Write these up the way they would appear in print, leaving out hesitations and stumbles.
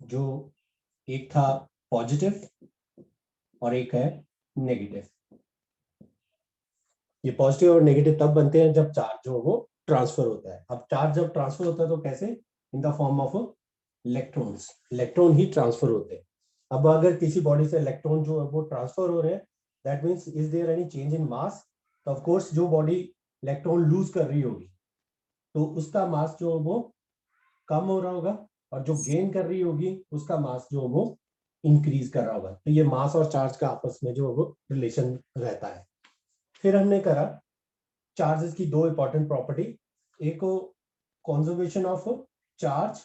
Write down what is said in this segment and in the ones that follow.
जो एक था पॉजिटिव और एक है नेगेटिव। ये पॉजिटिव और नेगेटिव तब बनते हैं जब चार्ज जो वो ट्रांसफर होता है। अब चार्ज जब ट्रांसफर होता है तो कैसे? In the form of electrons. Electron he transfer होते हैं। अब अगर किसी बॉडी से इलेक्ट्रॉन जो है वो ट्रांसफर हो रहे हैं, that means is there any change in mass? तो ऑफ कोर्स जो बॉडी इलेक्ट्रॉन लूज कर रही होगी तो उसका मास जो वो कम हो रहा होगा, और जो गेन कर रही होगी उसका मास जो वो इंक्रीज कर रहा होगा। तो ये मास और चार्ज का आपस में जो वो रिलेशन रहता है। फिर हमने करा चार्जेस की दो इंपॉर्टेंट प्रॉपर्टी, एक को कंजर्वेशन ऑफ चार्ज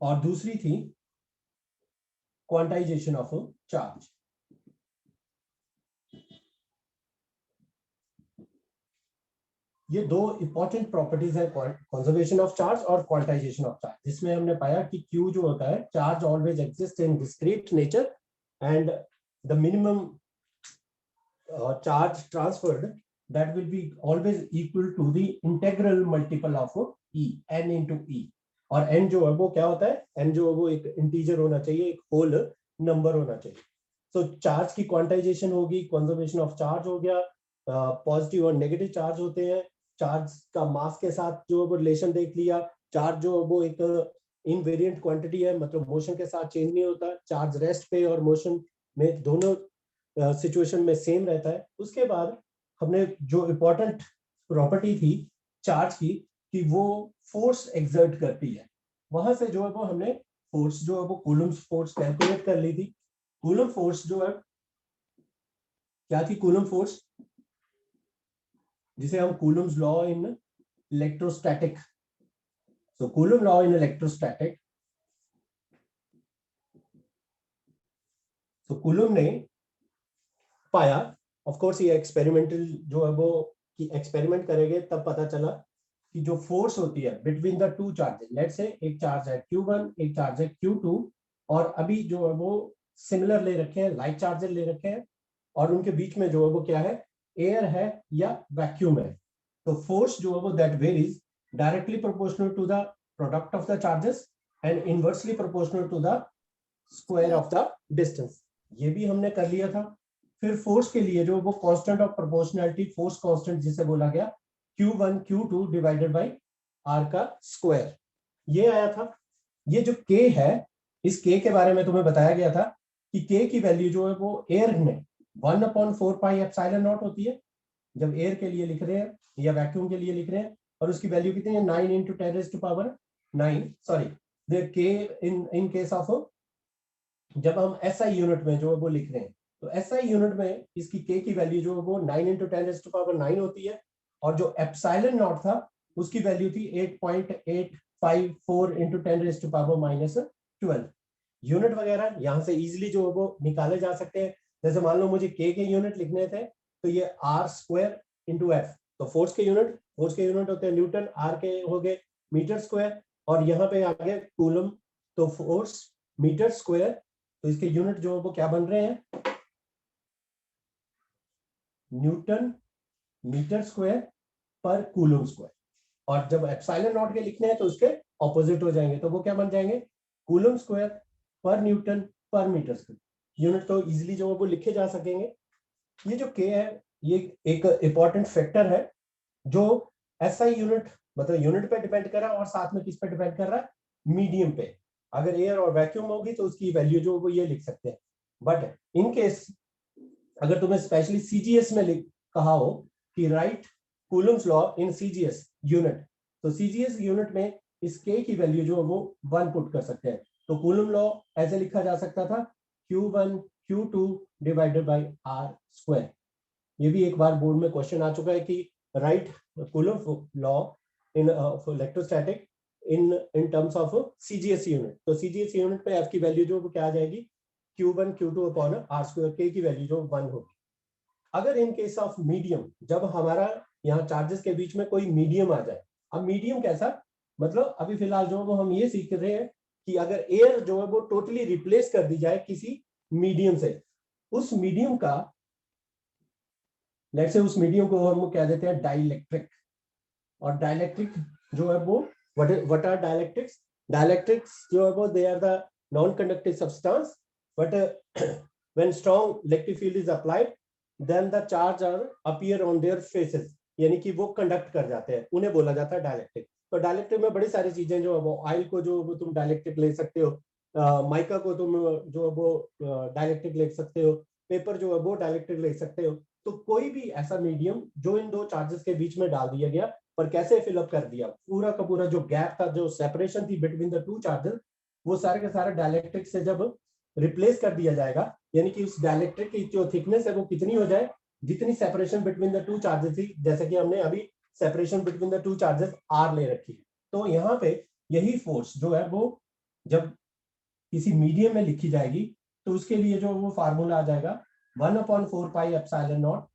और दूसरी थी क्वांटाइजेशन ऑफ चार्ज। ये दो इंपॉर्टेंट प्रॉपर्टीज है, कंजर्वेशन ऑफ चार्ज और क्वांटाइजेशन ऑफ चार्ज, जिसमें हमने पाया कि Q जो होता है, charge always exist in discrete nature and the minimum charge transferred that will be always equal to the integral multiple of E, n into E। और n जो है वो क्या होता है? n जो है वो एक इंटीजर होना चाहिए, एक होल नंबर होना चाहिए। तो चार्ज की क्वांटाइजेशन होगी, कंजर्वेशन ऑफ चार्ज हो गया, पॉजिटिव और नेगेटिव चार्ज होते हैं। चार्ज का मास के साथ जो वो रिलेशन देख लिया। चार्ज जो वो एक इनवेरिएंट क्वांटिटी है, मतलब मोशन के साथ चेंज नहीं होता। चार्ज रेस्ट पे और मोशन में दोनों सिचुएशन में सेम रहता है। उसके बाद हमने जो इम्पोर्टेंट प्रॉपर्टी थी चार्ज की कि वो फोर्स एक्सर्ट करती है, वहां से जो है वो हमने फोर्स जो है वो कूलम्ब फोर्स कैलकुलेट कर ली थी। कूलम्ब फोर्स जो है क्या थी? कूलम्ब फोर्स जिसे हम Coulomb's law in electrostatic, so coulomb law in electrostatic, तो कूलम्ब ने पाया, ऑफ कोर्स ये एक्सपेरिमेंटल जो है वो कि एक्सपेरिमेंट करेंगे तब पता चला कि जो फोर्स होती है between the two charges, let's say एक चार्ज है Q1, एक चार्ज है Q2, और अभी जो है वो सिमिलर ले रखे हैं, लाइक चार्जेस ले रखे हैं, और उनके बीच में जो है वो क्या है? एयर है या वैक्यूम है। तो फोर्स जो है वो that varies directly proportional to the product of the charges and inversely proportional to the square of the distance. ये भी हमने कर लिया था। फिर फोर्स के लिए जो वो constant of proportionality, force constant जिसे बोला गया Q1 Q2 divided bye R का स्क्वायर, ये आया था। ये जो K है, इस K के बारे में तुम्हें बताया गया था कि K की वैल्यू जो है वो एयर में 1/4 पाई एप्सिलॉन नॉट होती है जब एयर के लिए लिख रहे हैं या वैक्यूम के लिए लिख रहे हैं, और उसकी वैल्यू कितनी है? 9 into 10⁻⁹ sorry, the K in case of जब हम SI यूनिट में जो है वो लिख रहे हैं, तो SI यूनिट में इसकी K की वैल्यू जो है वो 9 into 10⁻⁹ होती है, और जो एप्सिलॉन नॉट था उसकी वैल्यू थी 8.854 into 10⁻⁻12। यूनिट वगैरह यहाँ से इजिली जो है वो निकाले जा सकते हैं। जैसे मान लो मुझे K के यूनिट लिखने थे, तो ये R² into F, तो फोर्स के यूनिट होते हैं न्यूटन, R के हो गए मीटर स्क्वायर, और यहाँ पे आ गए कूलम, तो फोर्स मीटर स्क्वायर, तो इसके यूनिट जो वो क्या बन रहे हैं? न्यूटन मीटर स्क्वायर पर कूलम स्क्वायर। और जब एप्सिलॉन नॉट के लिखने हैं तो उसके ऑपोजिट हो जाएंगे, तो वो क्या बन जाएंगे? कूलम स्क्वायर पर न्यूटन पर मीटर स्क्वायर। यूनिट तो इजीली जो वो लिखे जा सकेंगे। ये जो K है ये एक इंपॉर्टेंट फैक्टर है जो SI यूनिट, मतलब यूनिट पे डिपेंड कर रहा है, और साथ में किस पे डिपेंड कर रहा है? मीडियम पे। अगर एयर और वैक्यूम होगी तो उसकी वैल्यू जो वो ये लिख सकते हैं। बट इन केस अगर तुम्हें स्पेशली CGS में कहा हो कि right Coulomb's law in CGS unit, तो CGS यूनिट में इस K की वैल्यू जो वो 1 पुट कर सकते हैं। तो कूलम लॉ ऐसे लिखा जा सकता था Q1 Q2 divided bye R²। ये भी एक बार बोर्ड में क्वेश्चन आ चुका है कि right coulomb law in electrostatic in terms of CGS unit. तो CGS यूनिट पे F की वैल्यू जो क्या आ जाएगी? Q1 Q2 upon R², K की वैल्यू जो 1 होगी। अगर इन केस ऑफ मीडियम, जब हमारा यहाँ चार्जेस के बीच में कोई मीडियम आ जाए, अब मीडियम कैसा? मतलब अभी फिलहाल जो वो हम ये सीख रहे हैं कि अगर एयर जो है वो टोटली रिप्लेस कर दी जाए किसी मीडियम से, उस मीडियम का, लेट्स से उस मीडियम को हम क्या देते हैं? डाइलेक्ट्रिक। और डाइलेक्ट्रिक जो है वो व्हाट आर डाइलेक्ट्रिक्स? डाइलेक्ट्रिक्स जो है वो they are the non conductive substance, but when strong electric field is applied then the charge are appear on their faces, यानी कि वो कंडक्ट कर जाते हैं, उन्हें बोला जाता है डाइलेक्ट्रिक। तो डाइलेक्ट्रिक में बड़ी सारी चीजें जो है वो, ऑयल को जो वो तुम डाइलेक्ट्रिक ले सकते हो, माइका को तुम जो है वो डाइलेक्ट्रिक ले सकते हो, पेपर जो है वो डाइलेक्ट्रिक ले सकते हो। तो कोई भी ऐसा मीडियम जो इन दो चार्जेस के बीच में डाल दिया गया, पर कैसे फिलअप कर दिया, पूरा का पूरा जो गैप था, जो सेपरेशन थी बिटवीन द टू चार्जेस, वो सारे के सारे डाइलेक्ट्रिक से जब रिप्लेस कर दिया जाएगा, यानी कि उस डाइलेक्ट्रिक की जो थिकनेस है वो कितनी हो जाए, जितनी separation between the two charges थी, जैसे कि हमने अभी separation between the two charges are ले रखी है। तो यहाँ पे यही फोर्स जो है वो जब किसी मीडियम में लिखी जाएगी तो उसके लिए जो वो फार्मूला आ जाएगा 1/4 pi epsilon not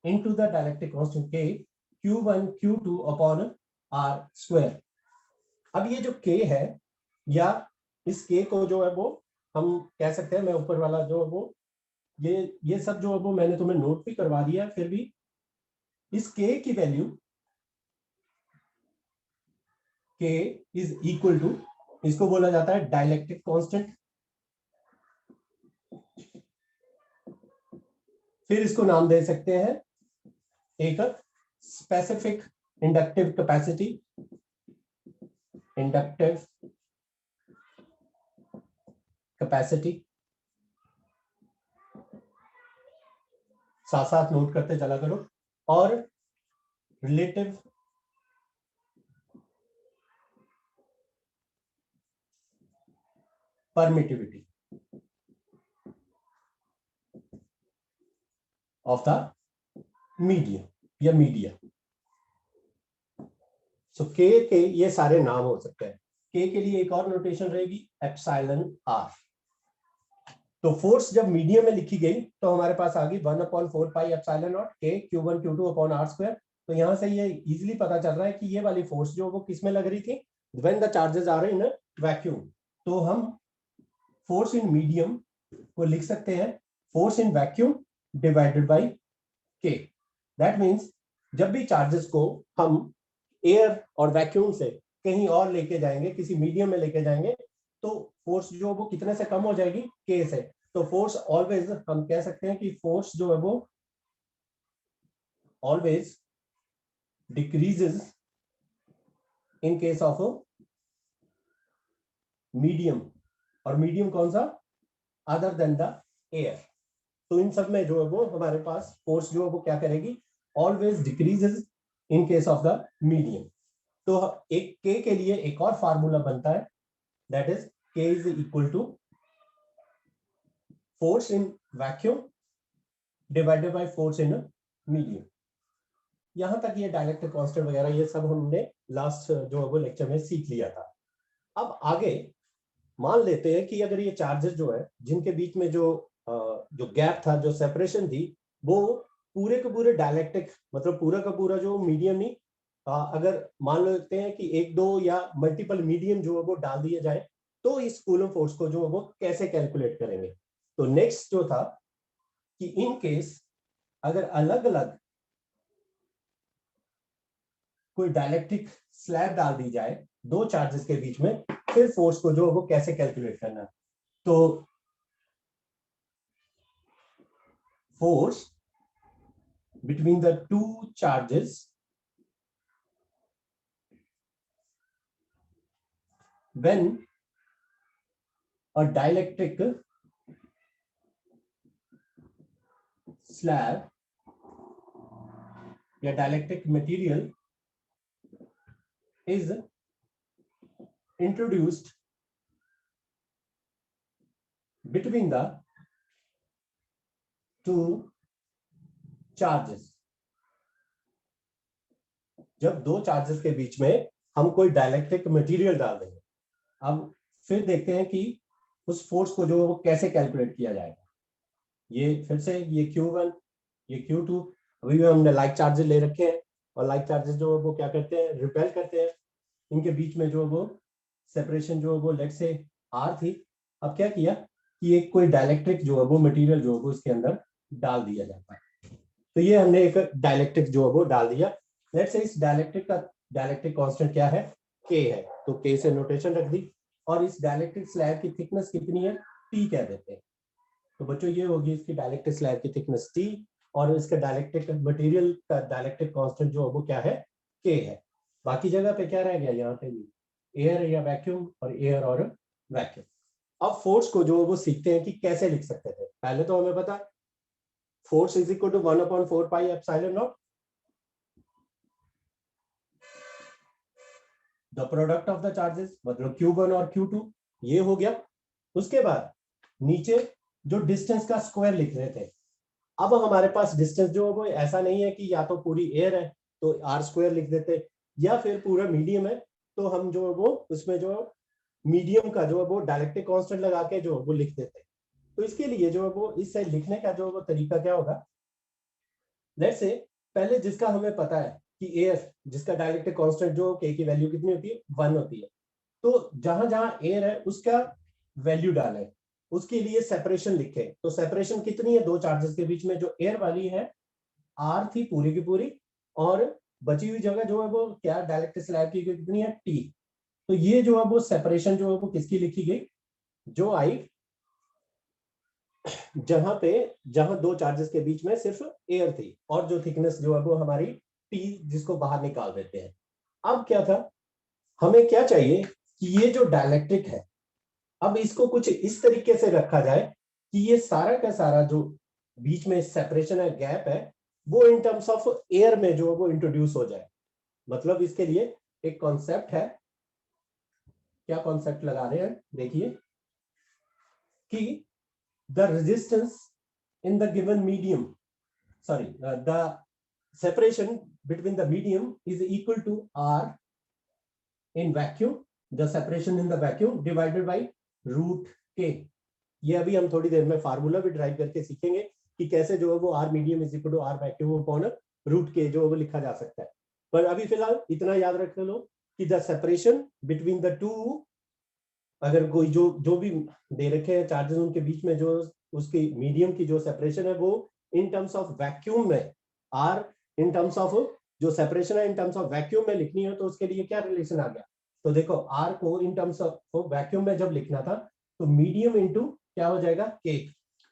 into the dielectric constant K Q1 Q2 upon R square. अब ये जो K है, या इस K को जो है वो हम कह सकते हैं, मैं ऊपर वाला जो है वो ये सब जो है वो मैंने तुम्हें नोट भी करवा दिया, फिर भी इस K की value K is equal to, इसको बोला जाता है डाइलेक्ट्रिक कांस्टेंट, फिर इसको नाम दे सकते हैं एक specific inductive capacity, inductive capacity, साथ साथ नोट करते चला करो, और relative permittivity of the medium या मीडिया। सो K के ये सारे नाम हो सकते हैं। K के लिए एक और नोटेशन रहेगी एप्सिलॉन R। तो फोर्स जब मीडियम में लिखी गई तो हमारे पास आ गई 1/4 pi epsilon not K Q1 Q2 upon R square. तो यहां से ये इजीली पता चल रहा है कि ये वाली फोर्स जो वो किस में लग रही थी, when the charges are in vacuum. तो हम फोर्स इन मीडियम को लिख सकते हैं force in vacuum divided by K। That means जब भी चार्जेस को हम एयर और वैक्यूम से कहीं और लेके जाएंगे, किसी मीडियम में लेके जाएंगे, तो फोर्स जो वो कितने से कम हो जाएगी, K से। तो फोर्स ऑलवेज, हम कह सकते हैं कि फोर्स जो है वो always decreases in case of medium, और मीडियम कौन सा, अदर देन द एयर। तो इन सब में जो है वो हमारे पास फोर्स जो है वो क्या करेगी, always decreases in case of the medium. तो एक K के लिए एक और फार्मूला बनता है, that is K is equal to force in vacuum divided by force in medium. यहां तक ये डाइलेक्ट्रिक कांस्टेंट वगैरह ये सब हमने लास्ट जो है वो लेक्चर में सीख लिया था। अब आगे मान लेते हैं कि अगर ये चार्जेस जो है जिनके बीच में जो गैप था, जो सेपरेशन थी, वो पूरे के पूरे डाइलेक्ट्रिक, मतलब पूरा का पूरा जो मीडियम नहीं, अगर मान लेते हैं कि एक दो या मल्टीपल मीडियम जो है वो डाल दिए जाए, तो इस कूलम फोर्स को जो है वो कैसे कैलकुलेट करेंगे। तो नेक्स्ट जो था कि इन केस अगर अलग अलग कोई डाइलेक्ट्रिक स्लैब डाल दी जाए दो चार्जेस के बीच में, फिर फोर्स को जो है वो कैसे कैलकुलेट करना। तो force between the two charges when a dielectric slab या dielectric material is introduced between the two charges. जब दो चार्जेस के बीच में हम कोई डाइलेक्ट्रिक मटेरियल डाल देंगे, अब फिर देखते हैं कि उस फोर्स को जो वो कैसे कैलकुलेट किया जाएगा। ये फिर से ये Q1 ये Q2, अभी भी हमने लाइक चार्जेस ले रखे हैं, और लाइक चार्जेस जो वो क्या करते हैं, रिपेल करते हैं। इनके बीच में जो वो सेपरेशन जो वो लेट से R थी, अब क्या किया कि एक कोई डाइलेक्ट्रिक जो है वो मटेरियल जो है वो इसके अंदर डाल दिया जाता है। तो ये हमने एक डाइलेक्ट्रिक जो है वो डाल दिया। लेट्स से इस डाइलेक्ट्रिक का डाइलेक्ट्रिक कांस्टेंट क्या है, के है, तो के से नोटेशन रख दी, और इस डाइलेक्ट्रिक स्लैब की थिकनेस कितनी है, टी कह देते हैं। तो बच्चों ये होगी इसकी डाइलेक्ट्रिक स्लैब की थिकनेस टी, और इसका डाइलेक्ट्रिक मटेरियल का डाइलेक्ट्रिक कांस्टेंट जो है वो क्या है, के है। बाकी जगह पे क्या रह गया, यहाँ पे एयर या वैक्यूम, और एयर और वैक्यूम। अब फोर्स को जो वो सीखते हैं कि कैसे लिख सकते थे। पहले तो हमें पता force is equal to 1/4 pi epsilon naught, the product of the charges, मतलब Q1 और Q2, ये हो गया। उसके बाद नीचे जो डिस्टेंस का स्क्वायर लिख रहे थे, अब हमारे पास डिस्टेंस जो है वो ऐसा नहीं है कि या तो पूरी एयर है तो आर स्क्वायर लिख देते, या फिर पूरा मीडियम है तो हम जो है वो उसमें जो मीडियम का जो है वो डायलेक्ट्रिक कांस्टेंट लगा के जो वो लिख देते। तो इसके लिए जो है वो इससे लिखने का जो वो तरीका क्या होगा, लेट्स से पहले जिसका हमें पता है कि एयर, जिसका डायलेक्ट्रिक कांस्टेंट जो के की वैल्यू कितनी होती है, 1 होती है, तो जहां जहां एयर है उसका वैल्यू डालें, उसके लिए सेपरेशन लिखे। तो सेपरेशन कितनी है दो चार्जेस के बीच में, जो एयर वाली है आर थी पूरी की पूरी, और बची हुई जगह जो है वो क्या डायलेक्ट्रिक स्लैब की कितनी है, टी। तो ये जो है वो सेपरेशन जो है वो किसकी लिखी गई, जो आई जहां दो चार्जेस के बीच में सिर्फ एयर थी, और जो थिकनेस जो है वो हमारी टी, जिसको बाहर निकाल देते हैं। अब क्या था, हमें क्या चाहिए कि ये जो डायलेक्ट्रिक है, अब इसको कुछ इस तरीके से रखा जाए कि ये सारा का सारा जो बीच में सेपरेशन है, गैप है, वो इन टर्म्स ऑफ एयर में जो वो इंट्रोड्यूस हो जाए। मतलब इसके लिए एक कॉन्सेप्ट है, क्या कॉन्सेप्ट लगा रहे हैं देखिए, कि the resistance in the given medium, sorry, the separation between the medium is equal to R in vacuum, the separation in the vacuum divided by root K। ये अभी हम थोड़ी देर में फार्मूला भी ड्राइव करके सीखेंगे कि कैसे जो है वो R medium is equal to R vacuum upon root K जो है वो लिखा जा सकता है। पर अभी फिलहाल इतना याद रख लो कि the separation between the two, अगर कोई जो जो भी दे रखे हैं चार्जेस उनके बीच में जो उसकी मीडियम की जो सेपरेशन है वो इन टर्म्स ऑफ वैक्यूम में, आर इन टर्म्स ऑफ जो सेपरेशन है इन टर्म्स ऑफ वैक्यूम में लिखनी है, तो उसके लिए क्या रिलेशन आ गया, तो देखो आर को इन टर्म्स ऑफ वैक्यूम में जब लिखना था तो मीडियम इंटू क्या हो जाएगा, के।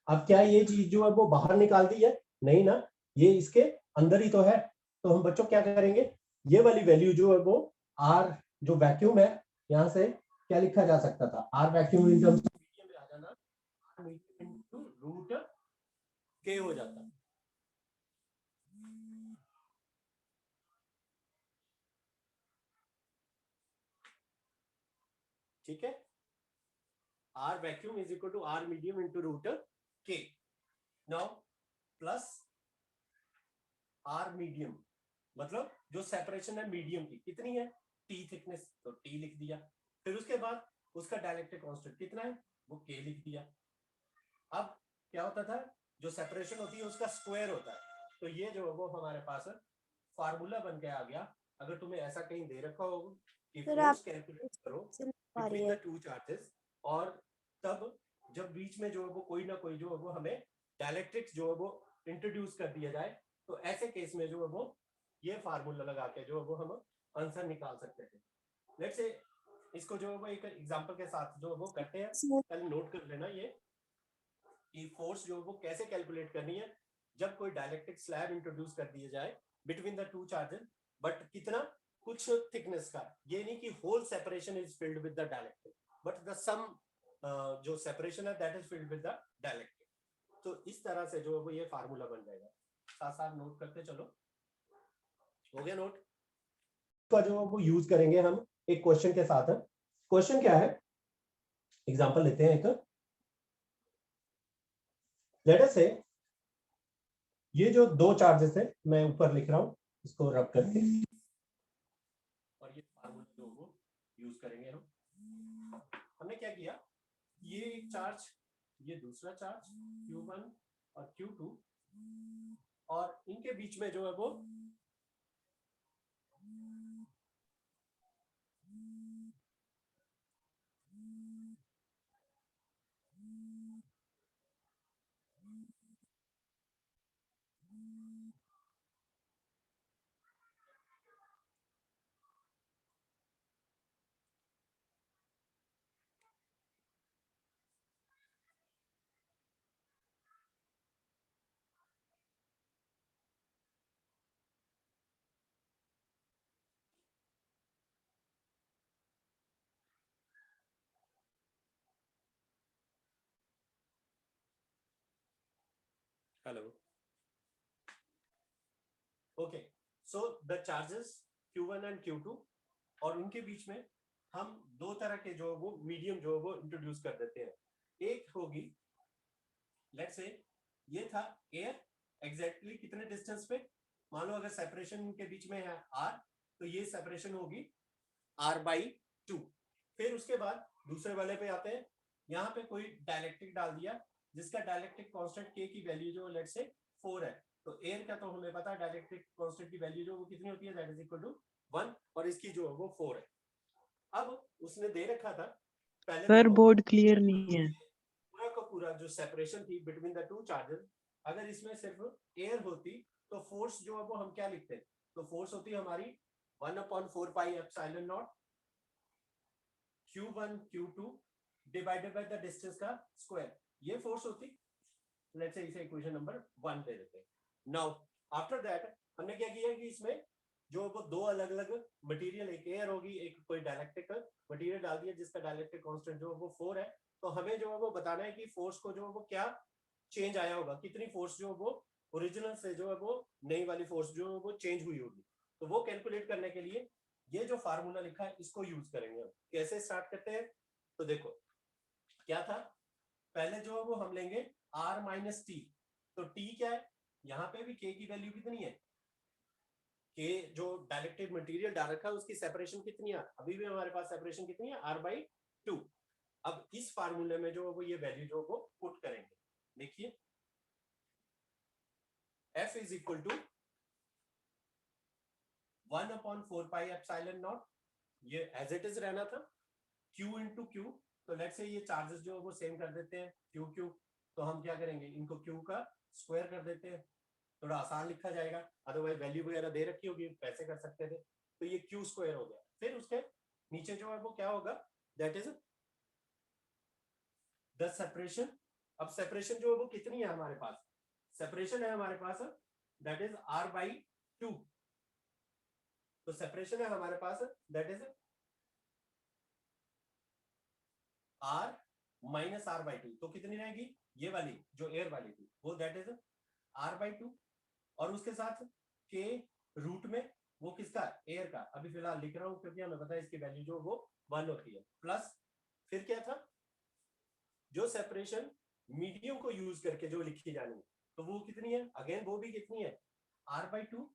अब क्या ये चीज जो है वो बाहर निकाल दी है, नहीं ना, ये इसके अंदर ही तो है। तो हम बच्चों क्या करेंगे, ये वाली वैल्यू जो है वो आर जो वैक्यूम है, यहां से क्या लिखा जा सकता था, R vacuum in terms of medium में आ जाना, आर मीडियम इनटू रूट के हो जाता। ठीक है, R vacuum is equal to R medium into root के। नाउ प्लस आर मीडियम, मतलब जो सेपरेशन है मीडियम की कितनी है, टी थिकनेस, तो टी लिख दिया। फिर उसके बाद उसका डायलेक्ट्रिक कांस्टेंट कितना है, वो के लिख दिया। अब क्या होता था, जो सेपरेशन होती है उसका स्क्वायर होता है, तो ये जो है वो हमारे पास फार्मूला बन के आ गया। अगर तुम्हें ऐसा कहीं दे रखा हो कि फोर्स कैलकुलेट करो बिटवीन द टू चार्जेस, और तब जब बीच में जो है वो कोई ना कोई जो है वो हमें डायलेक्ट्रिक्स जो है वो इंट्रोड्यूस कर दिया जाए, तो ऐसे केस में जो है वो ये फार्मूला लगा के जो है वो हम आंसर निकाल सकते थे। लेट्स से इसको जो है वो एक एग्जांपल के साथ जो है वो करते हैं, पहले नोट कर लेना ये कि फोर्स जो है वो कैसे कैलकुलेट करनी है जब कोई डायलेक्ट्रिक स्लैब इंट्रोड्यूस कर दिया जाए between the two charges, but कितना, कुछ थिकनेस का, ये नहीं कि whole separation is filled with the dielectric, but the sum जो सेपरेशन है that is filled with the dielectric. तो इस तरह से जो है वो ये फार्मूला बन जाएगा। साथ साथ नोट करते चलो, हो गया नोट का जो वो यूज करेंगे हम एक क्वेश्चन के साथ। क्वेश्चन क्या है, एग्जांपल लेते हैं एक, लेट अस से ये जो दो चार्जेस है मैं ऊपर लिख रहा हूं इसको रब करके, और ये फार्मूला जो वो यूज करेंगे हम। हमने क्या किया, ये एक चार्ज, ये दूसरा चार्ज Q1 और Q2, और इनके बीच में जो है वो hello. Okay, so the charges Q1 and Q2, और उनके बीच में हम दो तरह के जो वो मीडियम जो वो इंट्रोड्यूस कर देते हैं। एक होगी, लेट्स से ये था एयर, एग्जैक्टली कितने डिस्टेंस पे, मान लो अगर सेपरेशन के बीच में है r, तो ये सेपरेशन होगी r/2। फिर उसके बाद दूसरे वाले पे आते हैं, यहाँ पे कोई डायलेक्ट्रिक डाल दिया जिसका डायलेक्ट्रिक कांस्टेंट k की वैल्यू जो लेट्स से 4 है, तो एयर का तो हमें पता है डायलेक्ट्रिक कांस्टेंट की वैल्यू जो वो कितनी होती है, दैट इज इक्वल टू 1, और इसकी जो है वो 4 है। अब उसने दे रखा था पहले, सर देखो बोर्ड क्लियर नहीं है। पूरा का पूरा जो सेपरेशन थी बिटवीन द टू चार्जेस, अगर इसमें सिर्फ एयर होती तो फोर्स जो है वो हम क्या लिखते, तो फोर्स होती हमारी 1/4 pi epsilon naught Q1 Q2 divided by the distance का स्क्वायर, ये फोर्स होती। लेट्स से इसे इक्वेशन नंबर 1 दे देते हैं। नाउ आफ्टर दैट हमने क्या किया कि इसमें जो वो दो अलग अलग मटेरियल, एक एयर होगी एक कोई डायलेक्ट्रिक मटेरियल डाल दिया जिसका डायलेक्ट्रिक कांस्टेंट जो वो 4 है। तो हमें जो है वो बताना है कि फोर्स को जो वो क्या चेंज आया होगा, कितनी फोर्स जो वो ओरिजिनल से जो है वो नई वाली फोर्स जो वो चेंज हुई होगी। तो वो कैलकुलेट करने के लिए ये जो फार्मूला लिखा है इसको यूज करेंगे। हम कैसे स्टार्ट करते हैं, तो देखो क्या था, पहले जो है वो हम लेंगे r माइनस टी। तो t क्या है, यहाँ पे भी k की वैल्यू कितनी है, k जो डायलेक्ट्रिक मटेरियल डाल रखा है उसकी सेपरेशन कितनी है, अभी भी हमारे पास सेपरेशन कितनी है r/2। अब इस फार्मूले में जो वो ये वैल्यू जो वो पुट करेंगे, देखिए F is equal to 1/4 pi epsilon naught, ये एज इट इज रहना था, Q इंटू क्यू। तो लेट्स से ये चार्जेस जो वो सेम कर देते हैं Q, तो हम क्या करेंगे इनको Q का स्क्वायर कर देते हैं, थोड़ा आसान लिखा जाएगा, अदरवाइज वैल्यू वगैरह दे रखी होगी पैसे कर सकते थे। तो ये Q स्क्वायर हो गया, फिर उसके नीचे जो है वो क्या होगा, दैट इज द सेपरेशन। अब सेपरेशन जो है वो कितनी है हमारे पास, सेपरेशन है हमारे पास दैट इज r/2। तो सेपरेशन है हमारे पास that is r minus r/2, तो कितनी रहेगी, ये वाली जो एयर वाली थी वो दैट इज r/2, और उसके साथ k रूट में वो किसका, एयर का, अभी फिलहाल लिख रहा हूं क्योंकि हमें पता है इसकी वैल्यू जो वो 1 होती है, प्लस फिर क्या था, जो सेपरेशन मीडियम को यूज करके जो लिखी जानी है तो वो कितनी है, अगेन वो भी कितनी है r/2,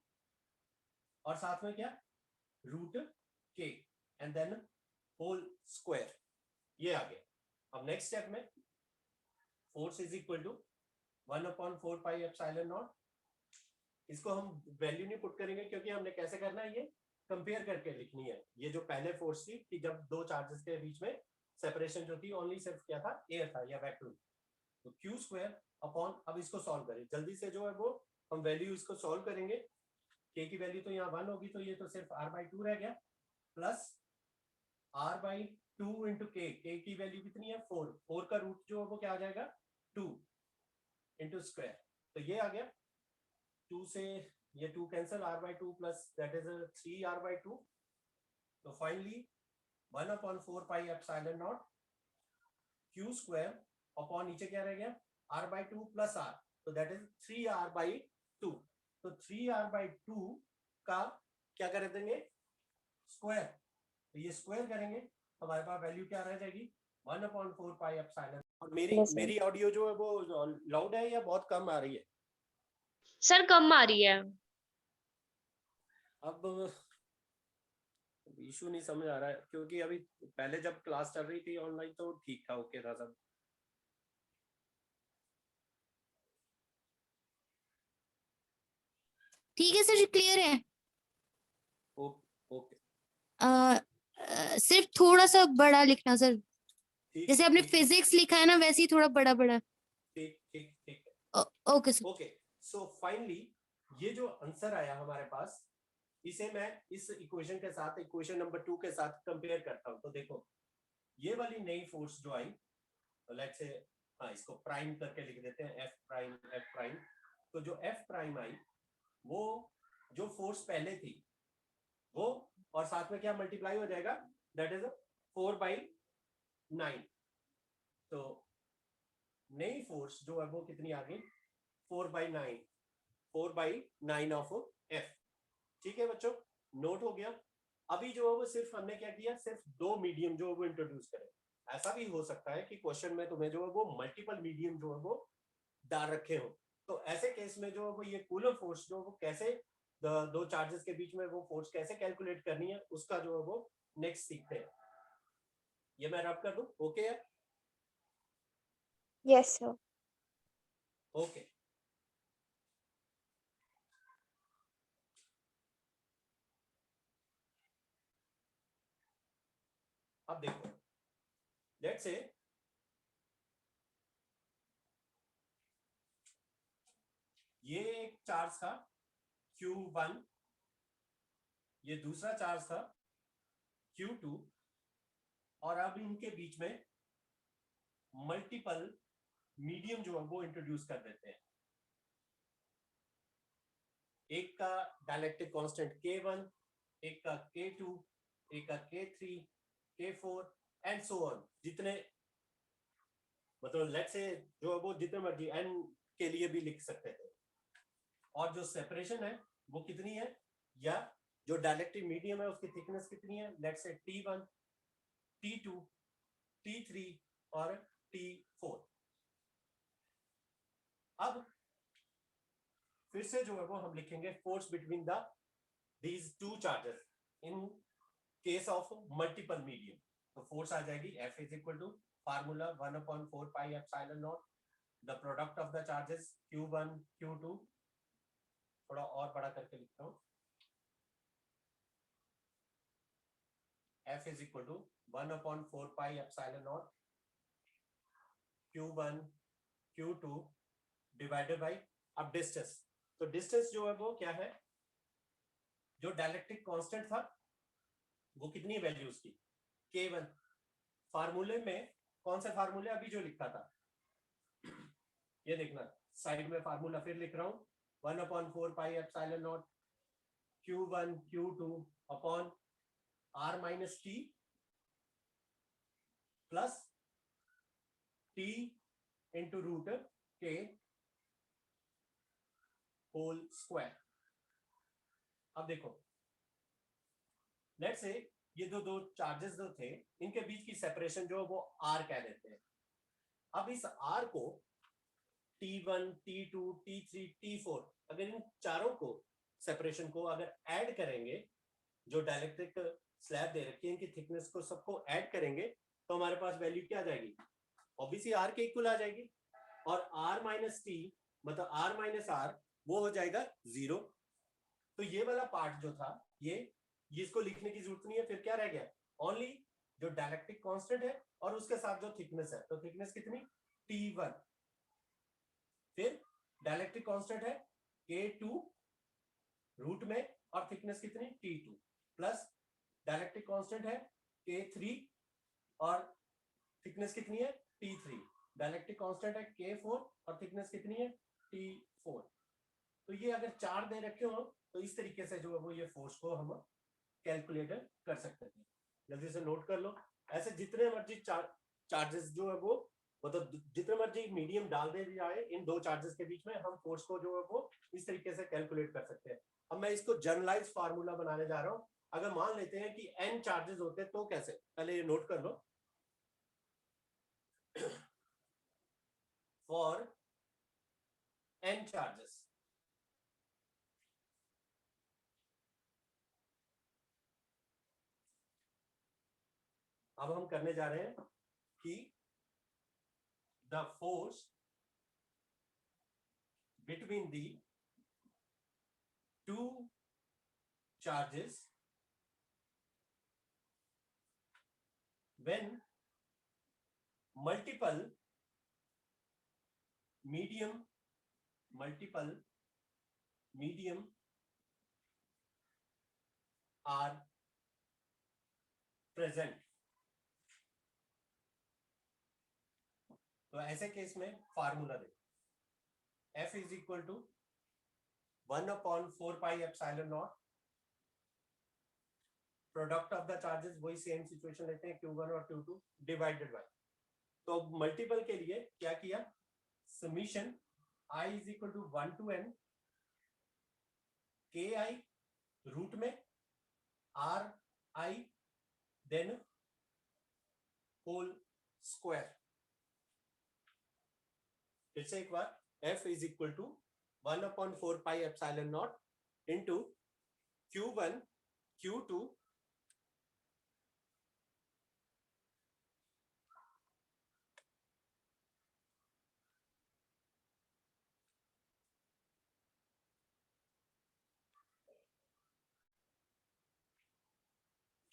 और साथ में क्या root k and then whole square, ये आ गया। अब नेक्स्ट स्टेप में force is equal to 1/4 pi epsilon naught, इसको हम वैल्यू नहीं पुट करेंगे क्योंकि हमने कैसे करना है, ये कंपेयर करके लिखनी है। ये जो पहले फोर्स थी कि जब दो चार्जेस के बीच में सेपरेशन जो थी ओनली सिर्फ क्या था, एयर था या वैक्यूम, तो Q स्क्वायर अपॉन, अब इसको सॉल्व करें जल्दी से, जो है वो हम वैल्यू इसको सॉल्व करेंगे, k की वैल्यू तो यहाँ 1 होगी तो ये तो सिर्फ r/2 रह गया, प्लस r/2 इंटू k की वैल्यू कितनी है 4, 4 का रूट जो है वो क्या आ जाएगा 2 इंटू स्क्वायर, तो ये आ गया 2 से ये 2 cancel, r/2 plus that is 3r/2। तो finally 1/4 pi epsilon naught Q square upon नीचे क्या रह गया r/2 प्लस r, तो दैट इज 3r/2। तो 3r/2 का क्या कर देंगे स्क्वायर, तो ये स्क्वायर करेंगे हमारे पास वैल्यू क्या रह जाएगी 1/4 पाई एप्सिलॉन। और मेरी ऑडियो जो है वो लाउड है या बहुत कम आ रही है, सर कम आ रही है। अब इशू नहीं समझ आ रहा है क्योंकि अभी पहले जब क्लास चल रही थी ऑनलाइन तो ठीक था, ओके था सब। ठीक है सर, क्लियर है। ओके सिर्फ थोड़ा सा बड़ा लिखना सर, ठीक, जैसे आपने ठीक, फिजिक्स लिखा है ना वैसे ही थोड़ा बड़ा बड़ा। ठीक ठीक ठीक okay sir. Okay. So finally ये जो आंसर आया हमारे पास, इसे मैं इस इक्वेशन के साथ, इक्वेशन नंबर 2 के साथ कंपेयर करता हूं, तो देखो ये वाली नई फोर्स जो आई, तो लेट्स से हाँ इसको प्राइम करके लिख देते हैं एफ प्राइम। तो जो एफ प्राइम आई वो जो फोर्स पहले थी वो, और साथ में क्या मल्टीप्लाई हो जाएगा, दैट इज 4/9। तो नई फोर्स जो है वो कितनी आ गई 4/9 ऑफ एफ। ठीक है बच्चों, नोट हो गया। अभी जो है वो सिर्फ हमने क्या किया, सिर्फ दो मीडियम जो है वो इंट्रोड्यूस करें। ऐसा भी हो सकता है कि क्वेश्चन में तुम्हें जो है वो मल्टीपल मीडियम जो है वो डाल रखे हो, तो ऐसे केस में जो है वो ये कूलम फोर्स जो वो कैसे दो चार्जेस के बीच में वो फोर्स कैसे कैलकुलेट करनी है, उसका जो है वो नेक्स्ट सीखते हैं। ये मैं रब कर दूं, ओके है? Yes, sir. ओके। अब देखो, लेट्स से ये एक चार्ज था Q1, ये दूसरा चार्ज था Q2, और अब इनके बीच में मल्टीपल मीडियम जो है वो इंट्रोड्यूस कर देते हैं। एक का डायलेक्ट्रिक कांस्टेंट K1, एक का K2, एक का K3, K4 and so on, जितने मतलब लेट्स से जो है वो जितने मर्जी n के लिए भी लिख सकते थे। और जो सेपरेशन है वो कितनी है, या जो डायलेक्ट्रिक मीडियम है उसकी थिकनेस कितनी है, let's say T1, T2, T3 और T4। अब फिर से जो है वो हम लिखेंगे force between the these two charges in case of multiple medium. तो फोर्स आ जाएगी F is equal to formula 1/4 pi epsilon naught the product of the charges Q1 Q2, थोड़ा और बड़ा करके लिखता हूं, F is equal to 1/4 pi epsilon naught Q1 Q2 divided by अब डिस्टेंस। तो डिस्टेंस जो है वो क्या है, जो डायलेक्ट्रिक कांस्टेंट था वो कितनी वैल्यू उसकी K1। फार्मूले में कौन से फार्मूले अभी जो लिखा था, ये देखना साइड में फार्मूला फिर लिख रहा हूं 1/4 pi epsilon naught Q1 Q2 upon R minus T plus T into root K whole square. अब देखो लेट्स से ये दो चार्जेस जो थे इनके बीच की सेपरेशन जो वो R कह देते हैं। अब इस R को T1 T2 T3 T4 अगर इन चारों को सेपरेशन को अगर ऐड करेंगे, जो डायलेक्ट्रिक स्लैब दे रखी है इनकी थिकनेस को सबको ऐड करेंगे, तो हमारे पास वैल्यू क्या आ जाएगी, ऑब्वियसली R के इक्वल आ जाएगी। और R माइनस T मतलब R माइनस R वो हो जाएगा 0। तो ये वाला पार्ट जो था ये इसको लिखने की जरूरत नहीं है। फिर क्या रह गया, ओनली जो डायलेक्ट्रिक कांस्टेंट है और उसके साथ जो थिकनेस है, तो थिकनेस कितनी T1, फिर डायलेक्ट्रिक कांस्टेंट है K2 रूट में और थिकनेस कितनी T2, प्लस डायलेक्ट्रिक कांस्टेंट है K3 और थिकनेस कितनी है T3, डायलेक्ट्रिक कांस्टेंट है K4 और थिकनेस कितनी है T4। तो ये अगर चार दे रखे हो तो इस तरीके से जो है वो ये फोर्स को हम कैलकुलेट कर सकते हैं। जल्दी से नोट कर लो, ऐसे जितने मर्जी चार्जेस जो है वो मतलब जितने मर्जी मीडियम डाल दे जाए इन दो चार्जेस के बीच में, हम फोर्स को जो है वो इस तरीके से कैलकुलेट कर सकते हैं। अब मैं इसको जनरलाइज फार्मूला बनाने जा रहा हूं। अगर मान लेते हैं कि n चार्जेस होते तो कैसे, पहले ये नोट कर लो। फॉर n चार्जेस अब हम करने जा रहे हैं कि the force between the two charges when multiple medium are present। तो ऐसे केस में फार्मूला दे F is equal to 1/4 pi epsilon naught product of the charges, वही सेम सिचुएशन लेते हैं Q1 और Q2 डिवाइडेड बाय, तो मल्टीपल के लिए क्या किया, summation I is equal to 1 to n ki root में ri देन होल स्क्वायर। फिर से एक बार, f is equal to 1/4 pi epsilon naught into q1 q2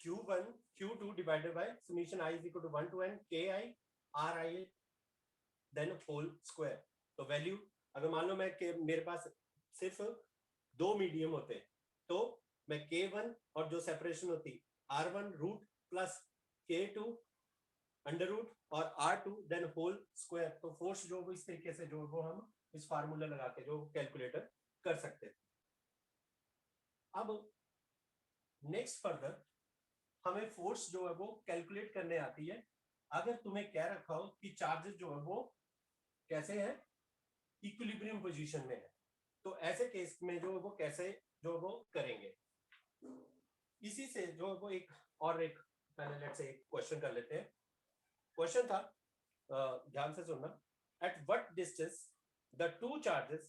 Q1 Q2 divided by summation I is equal to 1 to n ki ri then whole square। तो value अगर मान लो मैं मेरे पास सिर्फ दो मीडियम होते हैं तो मैं K1 और जो सेपरेशन होती R1 root plus K2 under root और R2 देन होल स्क्वायर। तो फोर्स जो इस तरीके से जो वो हम इस फार्मूला लगा के जो कैलकुलेटर कर सकते हैं। अब नेक्स्ट फर्दर हमें फोर्स जो है वो कैलकुलेट करने आती है। अगर तुम्हें कह रखा हो कि चार्जेस जो है वो कैसे है, इक्विलिब्रियम पोजीशन में है, तो ऐसे केस में जो है वो कैसे जो वो करेंगे। इसी से जो है वो एक पहले लेट्स से एक क्वेश्चन कर लेते हैं। क्वेश्चन था, ध्यान से सुनना, at what distance the two charges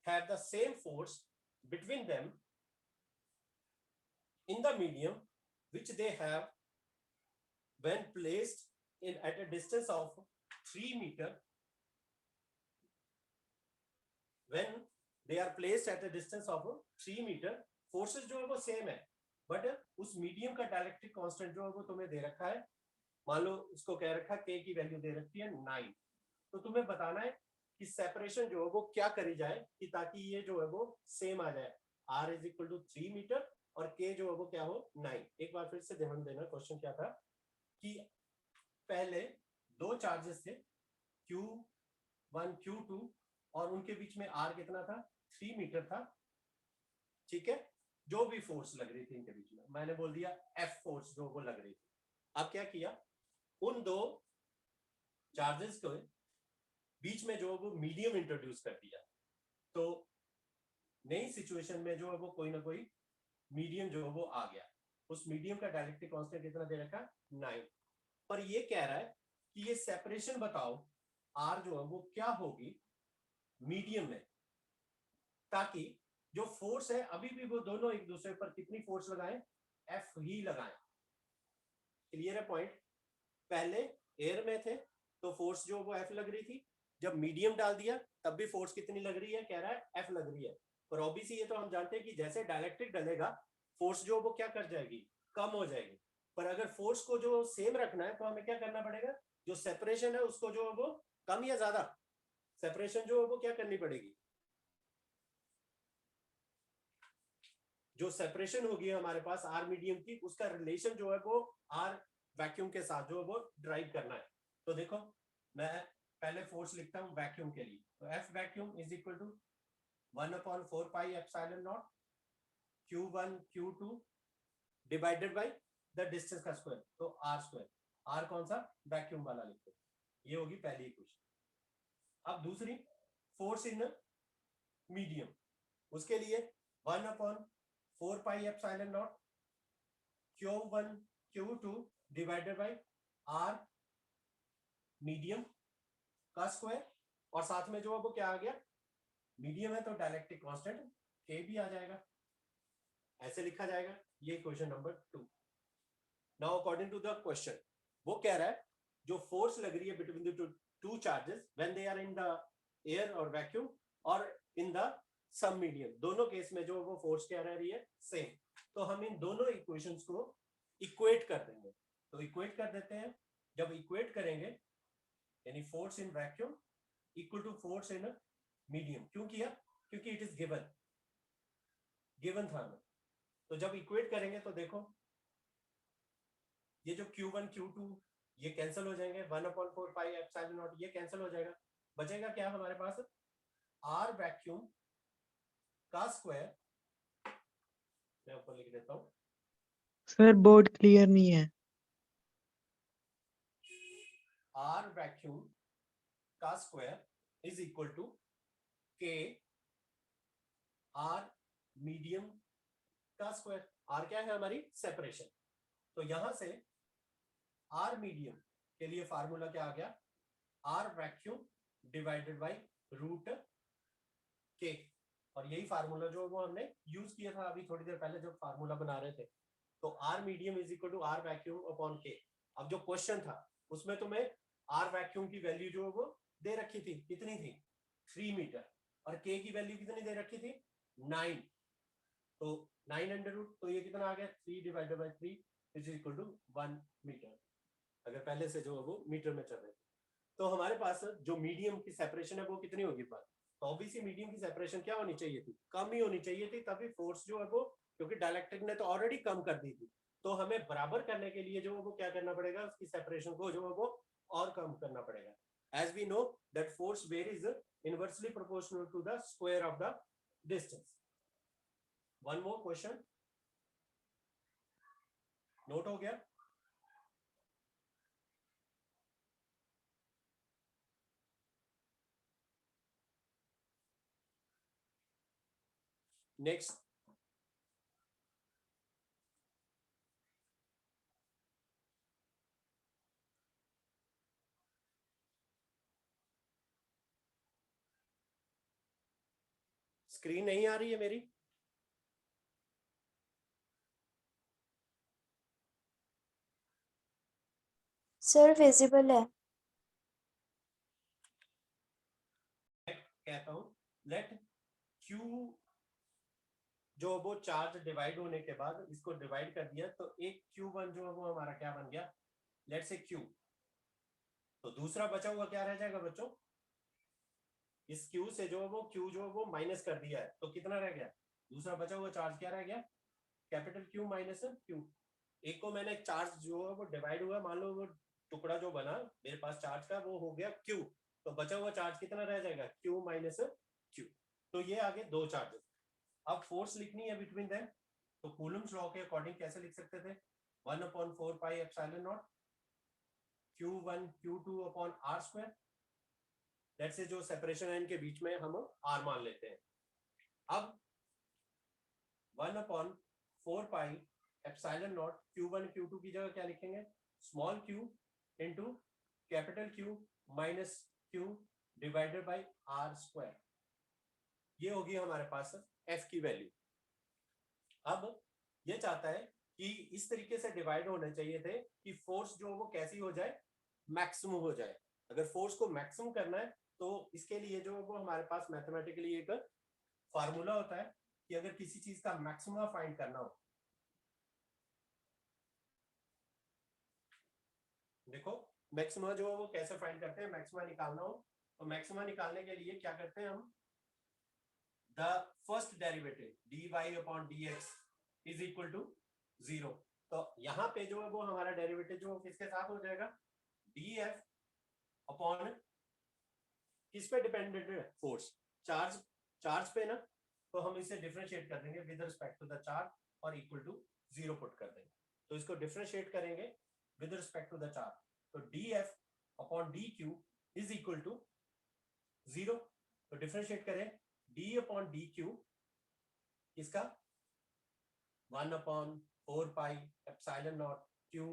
have the same force between them in the medium which they have when placed at a distance of 3 meter, when they are placed at a distance of 3 meter, forces जो है वो same है, but उस medium का dielectric constant जो है वो तुम्हें दे रखा है। मान लो इसको कह रखा है k की वैल्यू दे रखी है 9, तो तुम्हें बताना है कि सेपरेशन जो है वो क्या करी जाए कि ताकि ये जो है वो सेम आ जाए। r is equal to 3 meter और k जो है वो क्या हो 9। एक बार फिर से ध्यान देना, क्वेश्चन क्या था कि पहले दो चार्जेस थे Q1 Q2 और उनके बीच में r कितना था 3 मीटर था, ठीक है। जो भी फोर्स लग रही थी इनके बीच में, मैंने बोल दिया F फोर्स जो वो लग रही थी। अब क्या किया, उन दो चार्जेस के बीच में जो वो मीडियम इंट्रोड्यूस कर दिया, तो नई सिचुएशन में जो है वो कोई ना कोई मीडियम जो वो आ गया। उस मीडियम का डायलेक्ट्रिक कांस्टेंट कितना दे रखा 9, पर ये कह रहा है कि ये सेपरेशन बताओ R जो है वो क्या होगी मीडियम में, ताकि जो फोर्स है अभी भी वो दोनों एक दूसरे पर कितनी फोर्स लगाएं, F ही लगाएं। क्लियर है पॉइंट। पहले एयर में थे तो फोर्स जो वो F लग रही थी, जब मीडियम डाल दिया तब भी फोर्स कितनी लग रही है, कह रहा है F लग रही है। पर ऑब्वियसली ये तो हम जानते हैं कि जैसे डायलेक्ट्रिक डलेगा फोर्स जो वो क्या कर जाएगी, कम हो जाएगी। पर अगर फोर्स को जो सेम रखना है तो हमें क्या करना पड़ेगा, जो सेपरेशन है उसको जो वो कम या ज्यादा, सेपरेशन जो वो क्या करनी पड़ेगी, जो सेपरेशन होगी हमारे पास आर मीडियम की, उसका रिलेशन जो है वो आर वैक्यूम के साथ जो है वो ड्राइव करना है। तो देखो मैं पहले फोर्स लिखता हूं वैक्यूम के लिए, तो F vacuum is equal to 1/4 pi epsilon naught Q1 Q2 divided by the distance का स्क्वायर, तो R स्क्वायर। R कौन सा, वैक्यूम वाला लिखते हैं। ये होगी पहली इक्वेशन। अब दूसरी, फोर्स इन मीडियम, उसके लिए 1/4 pi epsilon naught Q1 Q2 divided bye R medium का स्क्वायर, और साथ में जो है वो क्या आ गया, मीडियम है तो डायलेक्ट्रिक कांस्टेंट K भी आ जाएगा, ऐसे लिखा जाएगा। ये question number 2। Now according to the question, वो कह रहा है जो फोर्स लग रही है between the two charges when they are in the air और वैक्यूम और इन द सब मीडियम, दोनों केस में जो वो फोर्स क्या रह रही है, सेम। तो हम इन दोनों इक्वेशंस को इक्वेट कर देंगे। तो इक्वेट कर देते हैं, जब इक्वेट करेंगे यानी force in vacuum equal to force in medium. क्यों किया, क्योंकि इट इज गिवन था हमें। तो जब इक्वेट करेंगे तो देखो ये जो Q1 Q2 ये कैंसिल हो जाएंगे, 1/4 पाई एप्सिलॉन नॉट ये कैंसिल हो जाएगा, बचेगा क्या हमारे पास, R वैक्यूम का स्क्वायर। मैं ऊपर लिख देता हूं, सर बोर्ड क्लियर नहीं है। R वैक्यूम का स्क्वायर इज इक्वल टू के आर मीडियम का स्क्वायर। आर क्या है हमारी सेपरेशन, तो यहां से आर मीडियम के लिए फार्मूला क्या आ गया, R vacuum divided by root K. और यही फार्मूला जो वो हमने यूज किया था अभी थोड़ी देर पहले जब फार्मूला बना रहे थे। तो R medium is equal to R vacuum upon K. अब जो क्वेश्चन था उसमें तुम्हें आर वैक्यूम की वैल्यू जो वो दे रखी थी, कितनी थी 3 मीटर, और के की वैल्यू कितनी दे रखी थी 9। तो 9 अंडर रूट, तो ये कितना आ गया 3 divided by 3 is equal to 1 metre, अगर पहले से जो वो मीटर में चल रहे थे। तो हमारे पास जो मीडियम की सेपरेशन है वो कितनी होगी पर, तो ऑब्वियसली मीडियम की सेपरेशन क्या होनी चाहिए थी, कम ही होनी चाहिए थी, तभी फोर्स जो है वो, क्योंकि डाइलेक्ट्रिक ने तो ऑलरेडी कम कर दी थी, तो हमें बराबर करने के लिए जो है वो क्या करना पड़ेगा, उसकी सेपरेशन को जो है वो और कम करना पड़ेगा। As we know that force varies inversely proportional to the square of the distance. One more question, note हो गया? नेक्स्ट, स्क्रीन नहीं आ रही है मेरी? सर विजिबल है। कहता हूं लेट Q जो वो चार्ज डिवाइड होने के बाद इसको डिवाइड कर दिया, तो एक Q1 जो है वो हमारा क्या बन गया, लेट से Q। तो दूसरा बचा हुआ क्या रह जाएगा बच्चों, इस Q से जो है वो Q जो है वो माइनस कर दिया है, तो कितना रह गया, दूसरा बचा हुआ चार्ज क्या रह गया, कैपिटल Q माइनस Q। एक को मैंने चार्ज जो है वो डिवाइड हुआ, मान लो वो टुकड़ा जो बना मेरे पास चार्ज का वो हो गया Q, तो बचा हुआ चार्ज कितना रह जाएगा Q माइनस Q। तो ये आगे दो चार्जेस। अब फोर्स लिखनी है बिटवीन देम, तो कूलम्स लॉ के अकॉर्डिंग कैसे लिख सकते थे, 1/4 pi epsilon naught Q1 Q2 upon R square. Let's say जो सेपरेशन है इनके बीच में हम R मान लेते हैं। अब 1/4 pi epsilon naught Q1 Q2 की जगह क्या लिखेंगे, small q into capital Q minus Q divided by R square. ये होगी हमारे पास F की वैल्यू। अब ये चाहता है कि इस तरीके से डिवाइड होने चाहिए थे कि फोर्स जो वो कैसी हो जाए, मैक्सिमम हो जाए। अगर फोर्स को मैक्सिमम करना है तो इसके लिए जो वो हमारे पास मैथमेटिकली एक फार्मूला होता है कि अगर किसी चीज का मैक्सिमम फाइंड करना हो, देखो मैक्सिमा जो है वो कैसे फाइंड करते हैं, मैक्सिमा निकालना हो तो मैक्सिमा निकालने के लिए क्या करते हैं हम, the first derivative dy upon dx is equal to 0। तो यहाँ पे जो है वो हमारा डेरिवेटिव जो किसके साथ हो जाएगा, df अपॉन किस पे डिपेंडेंट है, फोर्स, चार्ज पे ना, तो हम इसे डिफरेंशिएट कर देंगे with respect to the charge और इक्वल टू 0 पुट कर देंगे। तो इसको डिफरेंशिएट करेंगे with respect to the charge, तो df upon dq is equal to 0। तो डिफरेंशिएट करें d अपॉन dq इसका 1/4 pi epsilon naught q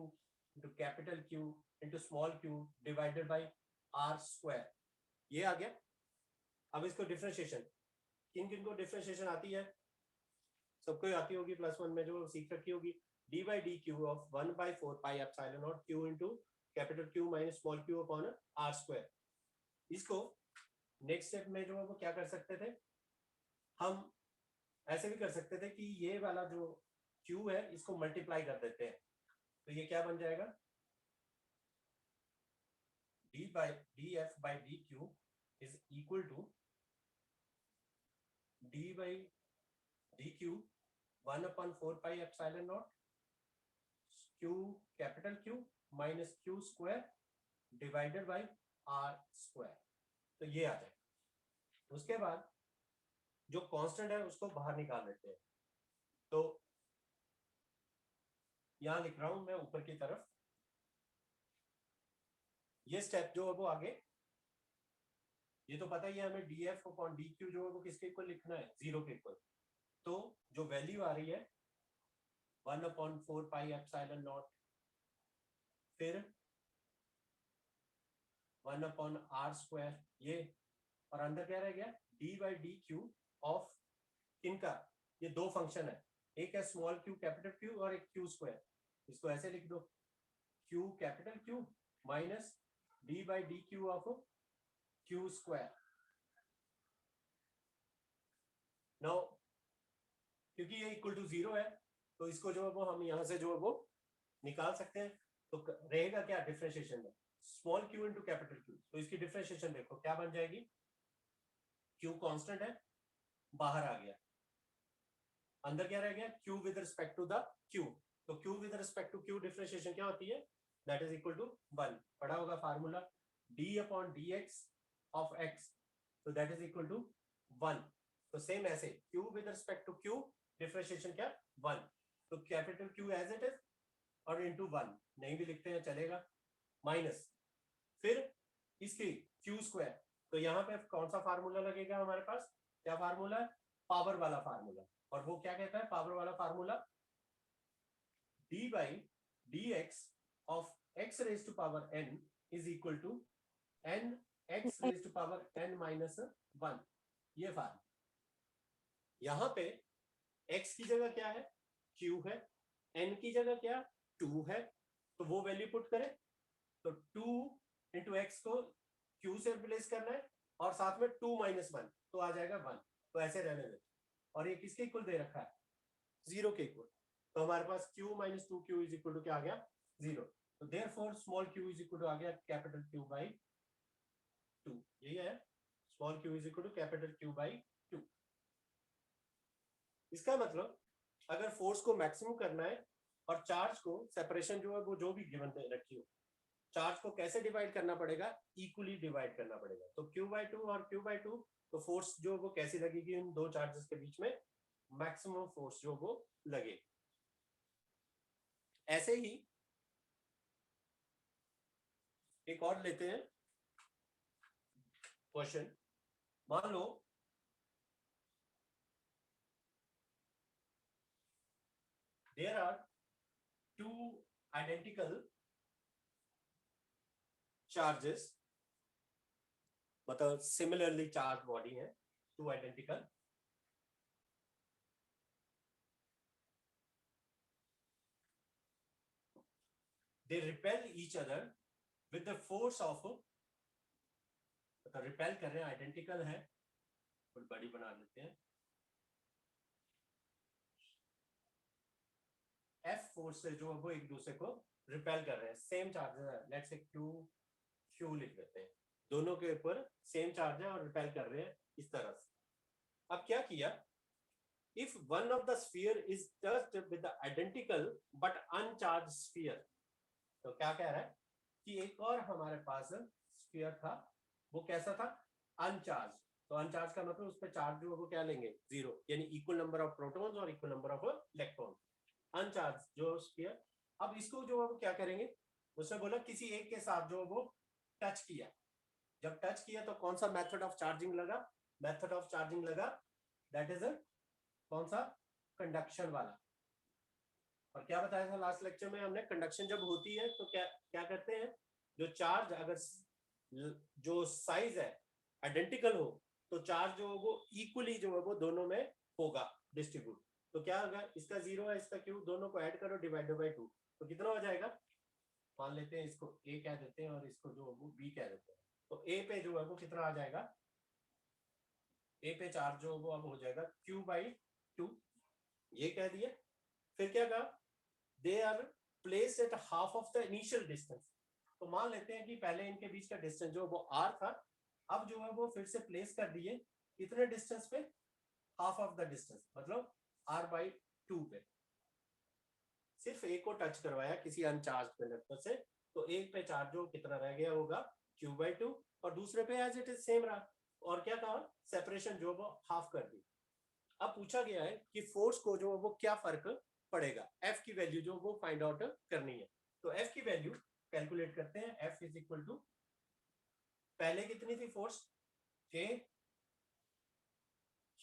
into capital Q into small q divided by r square. ये आ गया। अब इसको डिफरेंशिएशन, किन किन को डिफरेंशिएशन आती है, सबको आती होगी, +1 में जो सीख रखी होगी, dy dq of 1/4 pi epsilon naught q into capital Q minus small q upon r square. इसको नेक्स्ट स्टेप में जो है वो क्या कर सकते थे, हम ऐसे भी कर सकते थे कि ये वाला जो Q है इसको मल्टीप्लाई कर देते हैं, तो ये क्या बन जाएगा, df by dq is equal to d by dq 1/4 pi epsilon naught q capital Q minus Q square divided by R square. तो ये आ जाए। उसके बाद जो कांस्टेंट है उसको बाहर निकाल लेते हैं, तो यहां लिख रहा हूं मैं ऊपर की तरफ, ये स्टेप जो है वो आगे ये तो पता ही है हमें df अपॉन dq जो है वो किसके इक्वल लिखना है, 0 के इक्वल। तो जो वैल्यू आ रही है 1/4 पाई एप्सिलॉन नॉट, फिर 1/r², ये, और अंदर क्या रह गया d/dq ऑफ किनका, ये दो फंक्शन है, एक है स्मॉल क्यू कैपिटल क्यू और एक q²। इसको ऐसे लिख दो, q capital Q minus d/dq of q²। Now क्योंकि ये इक्वल टू 0 है तो इसको जो है वो हम यहां से जो है वो निकाल सकते हैं। तो रहेगा क्या डिफरेंशिएशन में, small q into capital Q. तो इसकी डिफरेंशिएशन देखो क्या बन जाएगी, q कांस्टेंट है, बाहर आ गया, अंदर क्या रह गया q with respect to the q। तो q with respect to q differentiation क्या होती है, दैट इज इक्वल टू 1। पढ़ा होगा फार्मूला d/dx ऑफ x, तो दैट इज इक्वल टू 1। तो सेम ऐसे q with respect to q differentiation क्या 1। तो capital Q as it is और इनटू 1, नहीं भी लिखते हैं चलेगा, माइनस फिर इसकी q²। तो यहाँ पे कौन सा फार्मूला लगेगा हमारे पास, क्या फार्मूला है, पावर वाला फार्मूला। और वो क्या कहता है पावर वाला formula, d/dx of x raise to power n is equal to n x raise to power n minus 1। ये फार्मूला, यहां पे x की जगह क्या है q है, n की जगह क्या 2 है, तो वो वैल्यू पुट करें। तो 2 इंटू एक्स को q से रिप्लेस करना है और साथ में 2 माइनस 1 तो आ जाएगा 1। तो ऐसे रहने देते, और ये किसके इक्वल दे रखा है 0 के इक्वल। तो हमारे पास q minus 2q is equal to क्या आ गया 0। तो therefore small q is equal to आ गया कैपिटल Q/2। यही है small q is equal to capital Q/2। इसका मतलब अगर फोर्स को मैक्सिमम करना है और चार्ज को सेपरेशन जो है वो जो भी गिवन रखी हो, चार्ज को कैसे डिवाइड करना पड़ेगा, इक्वली डिवाइड करना पड़ेगा। तो Q/2 और Q/2, तो फोर्स जो वो कैसी लगेगी इन दो चार्जेस के बीच में, मैक्सिमम फोर्स जो वो लगे। ऐसे ही एक और लेते हैं क्वेश्चन। मान लो there are two identical charges, मतलब सिमिलरली चार्ज बॉडी है, two identical, they repel each other with the force of, मतलब रिपेल कर रहे हैं, आइडेंटिकल है, थोड़ी बड़ी बना लेते हैं, F फोर्स से जो है वो एक दूसरे को रिपेल कर रहे हैं, सेम चार्जेस है, लेट्स से Q लिख देते हैं, दोनों के ऊपर सेम चार्ज है और रिपेल कर रहे हैं इस तरह से। अब क्या किया, if one of the sphere is touched with the identical but uncharged sphere, तो क्या कह रहा है कि एक और हमारे पास स्फीयर था, वो कैसा था अनचार्ज। तो अनचार्ज का मतलब उस पर चार्ज जो है वो क्या लेंगे 0, यानी इक्वल नंबर ऑफ प्रोटॉन्स और इक्वल नंबर ऑफ इलेक्ट्रॉन, अनचार्ज जो स्फीयर। अब इसको जो है वो क्या करेंगे, उसने बोला किसी एक के साथ जो वो टच किया, जब टच किया तो कौन सा मेथड ऑफ चार्जिंग लगा, मेथड ऑफ चार्जिंग लगा दैट इज कौन सा, कंडक्शन वाला। और क्या बताया था लास्ट लेक्चर में हमने, कंडक्शन जब होती है तो क्या क्या करते हैं, जो चार्ज अगर जो साइज है आइडेंटिकल हो तो चार्ज जो वो इक्वली जो है वो दोनों में होगा डिस्ट्रीब्यूट। तो क्या होगा, इसका 0 है इसका Q, दोनों को ऐड करो डिवाइडेड बाय 2, तो कितना हो जाएगा, मान लेते हैं इसको A कह देते हैं और इसको जो वो B कह देते हैं। तो A पे जो है वो कितना आ जाएगा, A पे चार्ज जो वो अब हो जाएगा Q/2, ये कह दिए। फिर क्या कहा, they are place at half of the initial distance. तो मान लेते हैं कि पहले इनके बीच का डिस्टेंस जो वो r था, अब जो है वो फिर से प्लेस कर दिए कितने डिस्टेंस पे, हाफ ऑफ द डिस्टेंस, मतलब r/2 पे। सिर्फ एक को टच करवाया किसी अनचार्ज कंडक्टर से, तो एक पे चार्ज जो कितना रह गया होगा Q/2 और दूसरे पे एज इट इज सेम रहा। और क्या कहा, सेपरेशन जो वो हाफ कर दी। अब पूछा गया है कि फोर्स को जो वो क्या फर्क पड़ेगा, F की वैल्यू जो वो फाइंड आउट करनी है। तो F की वैल्यू कैलकुलेट करते हैं, F इज इक्वल टू, पहले कितनी थी force K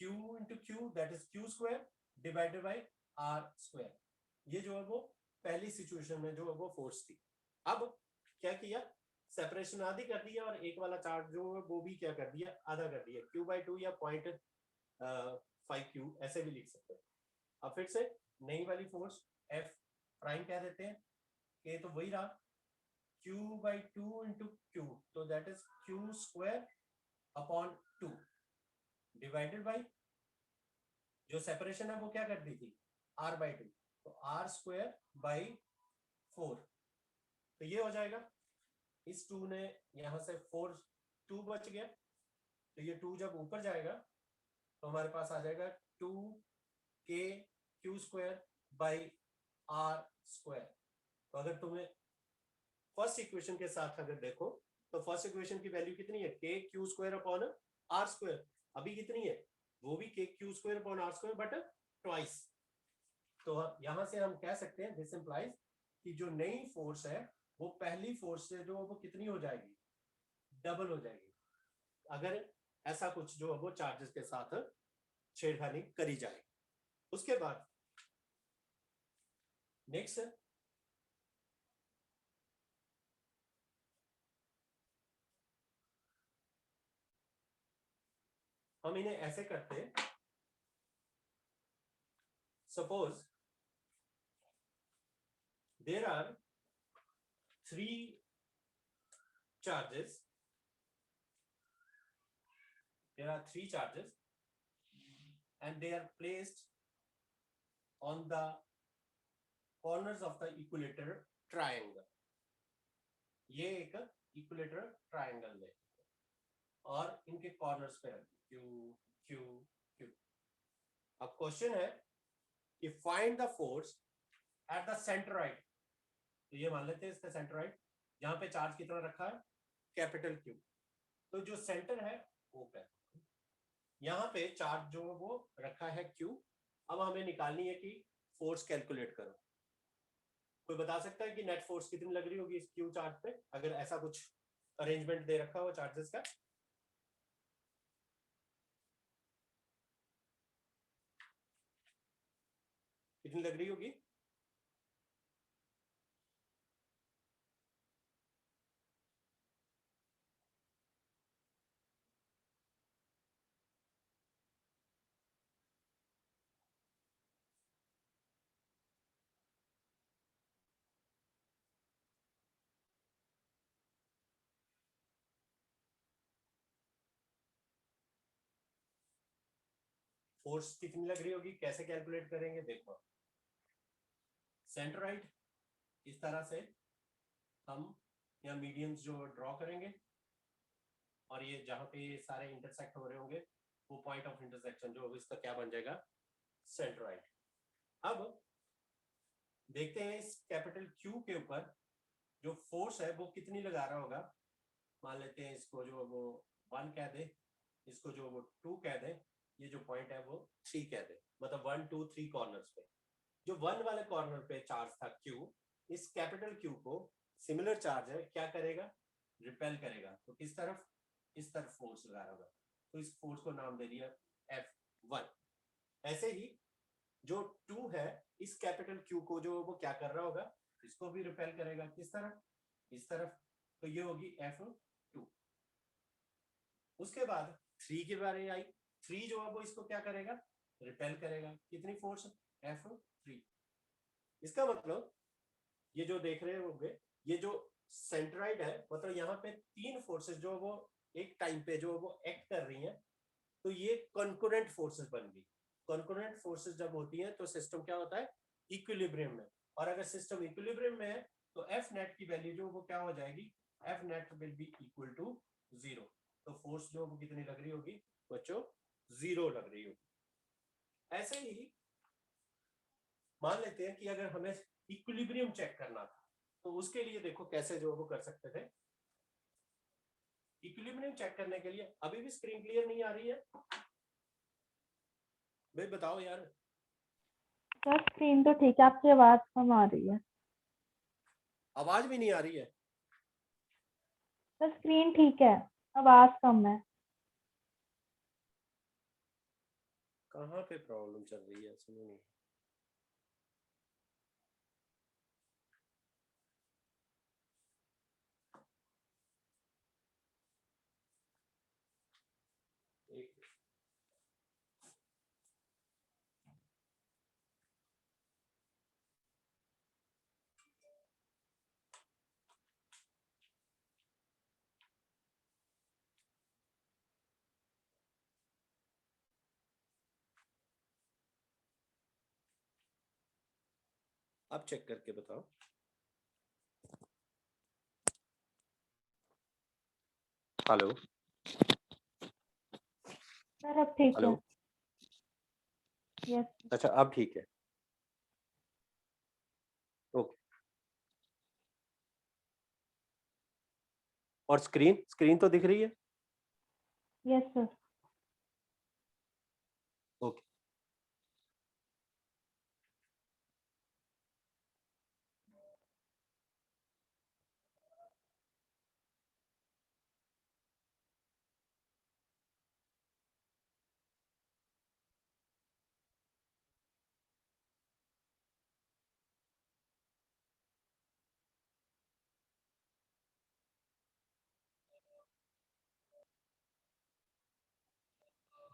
Q into Q that is Q square divided by R square। ये जो है वो पहली सिचुएशन में जो है वो फोर्स थी। अब क्या किया, सेपरेशन आधी कर दिया और एक वाला चार्ज जो है वो भी क्या कर दिया, आधा कर दिया। Q/2 या 0.5Q ऐसे भी लिख सकते हैं। अब फिर से नई वाली फोर्स F प्राइम कह देते हैं, K तो वही रहा Q/2 into Q, तो that is Q square upon 2 divided by जो सेपरेशन है वो क्या कर दी थी, R/2, तो R square by 4। तो ये हो जाएगा, इस 2 ने यहां से 4 2 बच गया, तो ये 2 जब ऊपर जाएगा तो हमारे पास आ जाएगा 2K Q square by R square। तो अगर तुम्हें फर्स्ट इक्वेशन के साथ अगर देखो तो फर्स्ट इक्वेशन की वैल्यू कितनी है, K Q square upon R square। अभी कितनी है, वो भी K Q square upon R square but twice. तो यहां से हम कह सकते हैं दिस इंप्लाइज कि जो नई फोर्स है वो पहली फोर्स से जो वो कितनी हो जाएगी, डबल हो जाएगी, अगर ऐसा कुछ जो वो चार्जेस के साथ छेड़खानी करी जाए। उसके बाद नेक्स्ट हम इन्हें ऐसे करते हैं, suppose there are 3 charges, there are 3 charges and they are placed on the corners of the equilateral triangle। ये एक equilateral triangle है और इनके कॉर्नर्स पे Q Q Q। अब क्वेश्चन है कि find the force at the centroid. तो ये मान लेते हैं इसका सेंट्रॉइड, जहां पे चार्ज कितना रखा है, कैपिटल Q। तो जो सेंटर है वो पे, यहाँ पे चार्ज जो वो रखा है Q। अब हमें निकालनी है कि फोर्स कैलकुलेट करो। कोई बता सकता है कि नेट फोर्स कितनी लग रही होगी इस Q चार्ज पे, अगर ऐसा कुछ अरेंजमेंट दे रखा हो चार्जेस का? कितनी लग रही होगी? फोर्स कितनी लग रही होगी, कैसे कैलकुलेट करेंगे? देखो सेंट्रॉइड इस तरह से हम या मीडियम्स जो ड्रॉ करेंगे और ये जहां पे सारे इंटरसेक्ट हो रहे होंगे वो पॉइंट ऑफ इंटरसेक्शन जो इसका क्या बन जाएगा, सेंट्रॉइड। अब देखते हैं इस कैपिटल Q के ऊपर जो फोर्स है वो कितनी लगा रहा होगा। मान लेते हैं इसको जो वो 1 कह दे, इसको जो वो 2 कह दे, ये जो पॉइंट है वो 3 कह दे, मतलब 1 2 3 कॉर्नर्स पे। जो 1 वाले कॉर्नर पे चार्ज था Q, इस कैपिटल Q को सिमिलर चार्ज है क्या करेगा, रिपेल करेगा। तो किस तरफ, इस तरफ फोर्स लगा रहा होगा, तो इस फोर्स को नाम दे दिया F1। ऐसे ही जो 2 है इस कैपिटल Q को जो वो क्या कर रहा होगा, इसको भी रिपेल करेगा, किस तरफ, इस तरफ, तो ये होगी F2। उसके बाद 3 की बारी आई, 3 जो है वो इसको क्या करेगा, रिपेल करेगा। कितनी फोर्स, F3। इसका मतलब ये जो देख रहे होंगे ये जो सेंट्रॉइड है, मतलब यहाँ पे 3 फोर्सेस जो वो एक टाइम पे जो वो एक्ट कर रही हैं, तो ये कॉन्करेंट फोर्सेस बन गई। कॉन्करेंट फोर्सेस जब होती हैं तो सिस्टम क्या होता है, इक्विलिब्रियम में। और अगर सिस्टम इक्विलिब्रियम में है तो एफ नेट की वैल्यू जो वो क्या हो जाएगी, F net will be equal to 0। तो फोर्स जो वो कितनी लग रही होगी बच्चों, 0 लग रही होगी। ऐसे ही मान लेते हैं कि अगर हमें इक्विलिब्रियम चेक करना था तो उसके लिए देखो कैसे जो वो कर सकते थे। इक्विलिब्रियम चेक करने के लिए, अभी भी स्क्रीन क्लियर नहीं आ रही है भाई, बताओ यार। सर स्क्रीन तो ठीक है, आपकी आवाज कम आ रही है। आवाज भी नहीं आ रही है? सर स्क्रीन ठीक है, आवाज कम है। कहाँ पे प्रॉब्लम चल रही है, सुनो नहीं। एक अब चेक करके बताओ। हेलो सर अब ठीक हेलो। है। यस अच्छा अब ठीक है, ओके। और स्क्रीन स्क्रीन तो दिख रही है? Yes sir. ओके।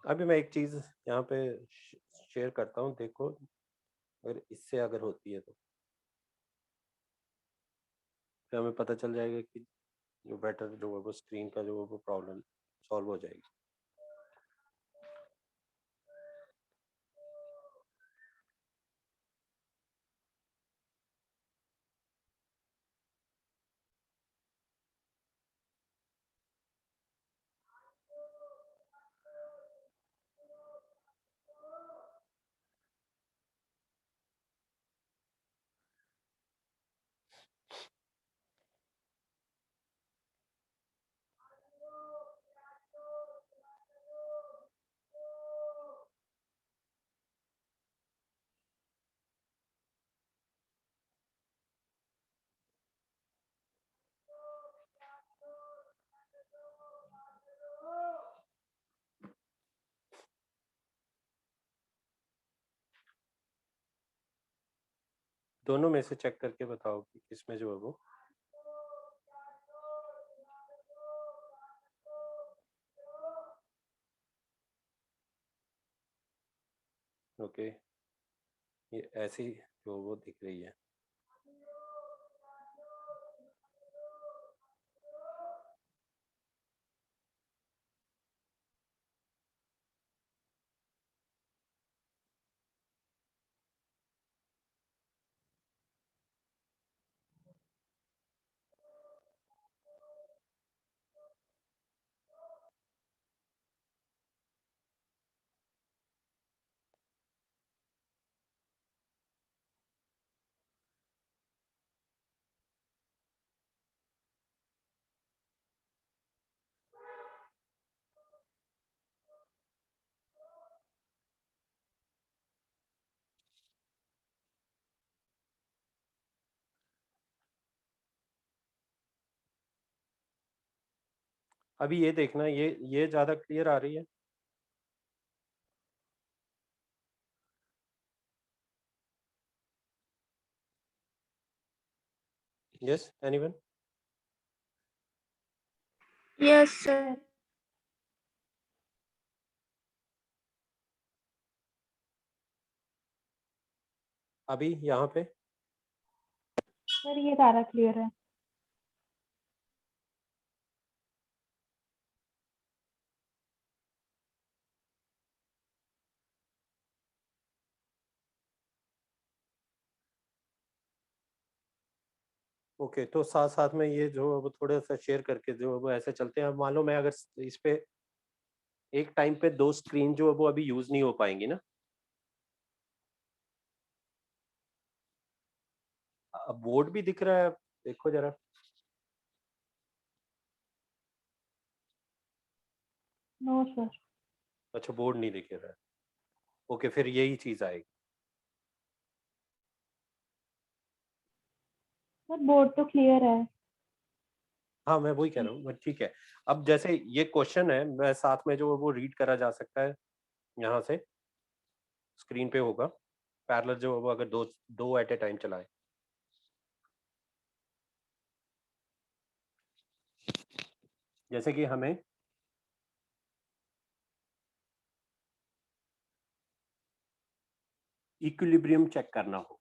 अभी मैं एक चीज यहाँ पे शेयर करता हूँ, देखो अगर इससे अगर होती है तो फिर हमें पता चल जाएगा कि जो बेटर जो है वो स्क्रीन का जो है वो प्रॉब्लम सॉल्व हो जाएगी। दोनों में से चेक करके बताओ कि किसमें जो है वो ओके ये ऐसी जो वो दिख रही है। अभी ये देखना, ये ज्यादा क्लियर आ रही है? Yes anyone? Yes sir. अभी यहाँ पे सर ये सारा क्लियर है। ओके तो साथ साथ में ये जो है वो थोड़ा सा शेयर करके जो है वो ऐसे चलते हैं। अब मान लो मैं अगर इस पे एक टाइम पे दो स्क्रीन जो है वो अभी यूज नहीं हो पाएंगी ना। अब बोर्ड भी दिख रहा है, देखो जरा। No sir. अच्छा बोर्ड नहीं दिख रहा है, ओके फिर यही चीज आएगी। सर बोर्ड तो क्लियर है। हाँ मैं वही कह रहा हूँ, ठीक है। अब जैसे ये क्वेश्चन है, मैं साथ में जो है वो रीड करा जा सकता है यहाँ से। स्क्रीन पे होगा, पैरेलल जो है वो अगर दो एट ए टाइम चलाए। जैसे कि हमें इक्विलिब्रियम चेक करना हो,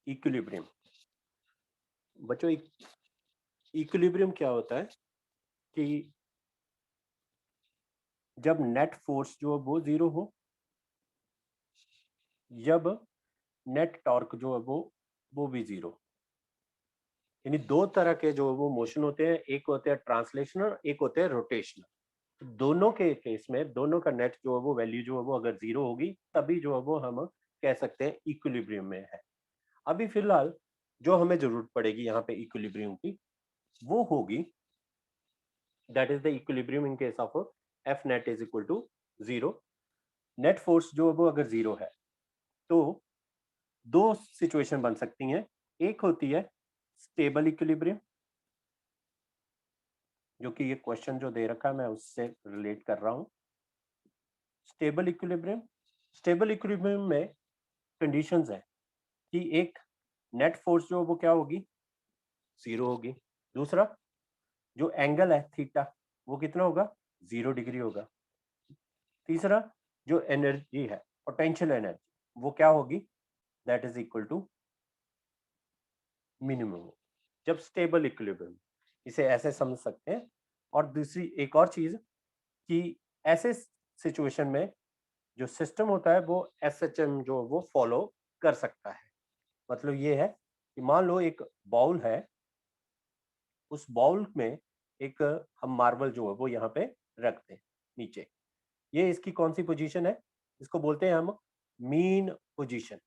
इक्विलिब्रियम बच्चों, इक्विलिब्रियम क्या होता है कि जब नेट फोर्स जो है वो 0 हो, जब नेट टॉर्क जो है वो भी 0, यानी दो तरह के जो वो मोशन होते हैं, एक होते हैं ट्रांसलेशनल, एक होते हैं रोटेशनल। दोनों के केस में दोनों का नेट जो है वो वैल्यू जो है वो अगर 0 होगी तभी जो है वो हम कह सकते हैं इक्विलिब्रियम में है। अभी फिलहाल जो हमें जरूरत पड़ेगी यहाँ पे इक्विलिब्रियम की, वो होगी that is the equilibrium in case of F net is equal to 0। Net force जो है वो अगर 0 है तो दो सिचुएशन बन सकती हैं। एक होती है स्टेबल इक्विलिब्रियम, जो कि ये क्वेश्चन जो दे रखा है मैं उससे रिलेट कर रहा हूं। स्टेबल इक्विलिब्रियम में कंडीशंस है कि एक नेट फोर्स जो वो क्या होगी, 0 होगी। दूसरा जो एंगल है थीटा वो कितना होगा, 0 डिग्री होगा। तीसरा जो एनर्जी है, पोटेंशियल एनर्जी, वो क्या होगी, that is equal to minimum. जब स्टेबल इक्विलिब्रियम, इसे ऐसे समझ सकते हैं। और दूसरी एक और चीज कि ऐसे सिचुएशन में जो सिस्टम होता है वो एसएचएम जो वो फॉलो कर सकता है। मतलब ये है कि मान लो एक बाउल है, उस बाउल में एक हम मार्बल जो है वो यहाँ पे रखते हैं नीचे। ये इसकी कौन सी पोजीशन है, इसको बोलते हैं हम मीन पोजीशन।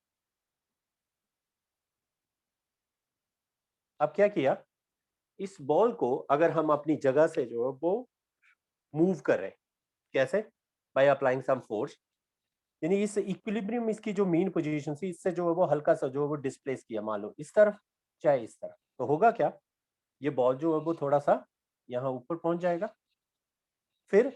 अब क्या किया, इस बॉल को अगर हम अपनी जगह से जो है वो मूव कर रहे हैं, कैसे, बाय अप्लाइंग सम फोर्स, यानी इस इक्विलिब्रियम इसकी जो मीन पोजीशन थी इससे जो है वो हल्का सा जो है वो डिस्प्लेस किया, मान लो इस तरफ चाहे इस तरफ, तो होगा क्या, ये बॉल जो है वो थोड़ा सा यहाँ ऊपर पहुंच जाएगा, फिर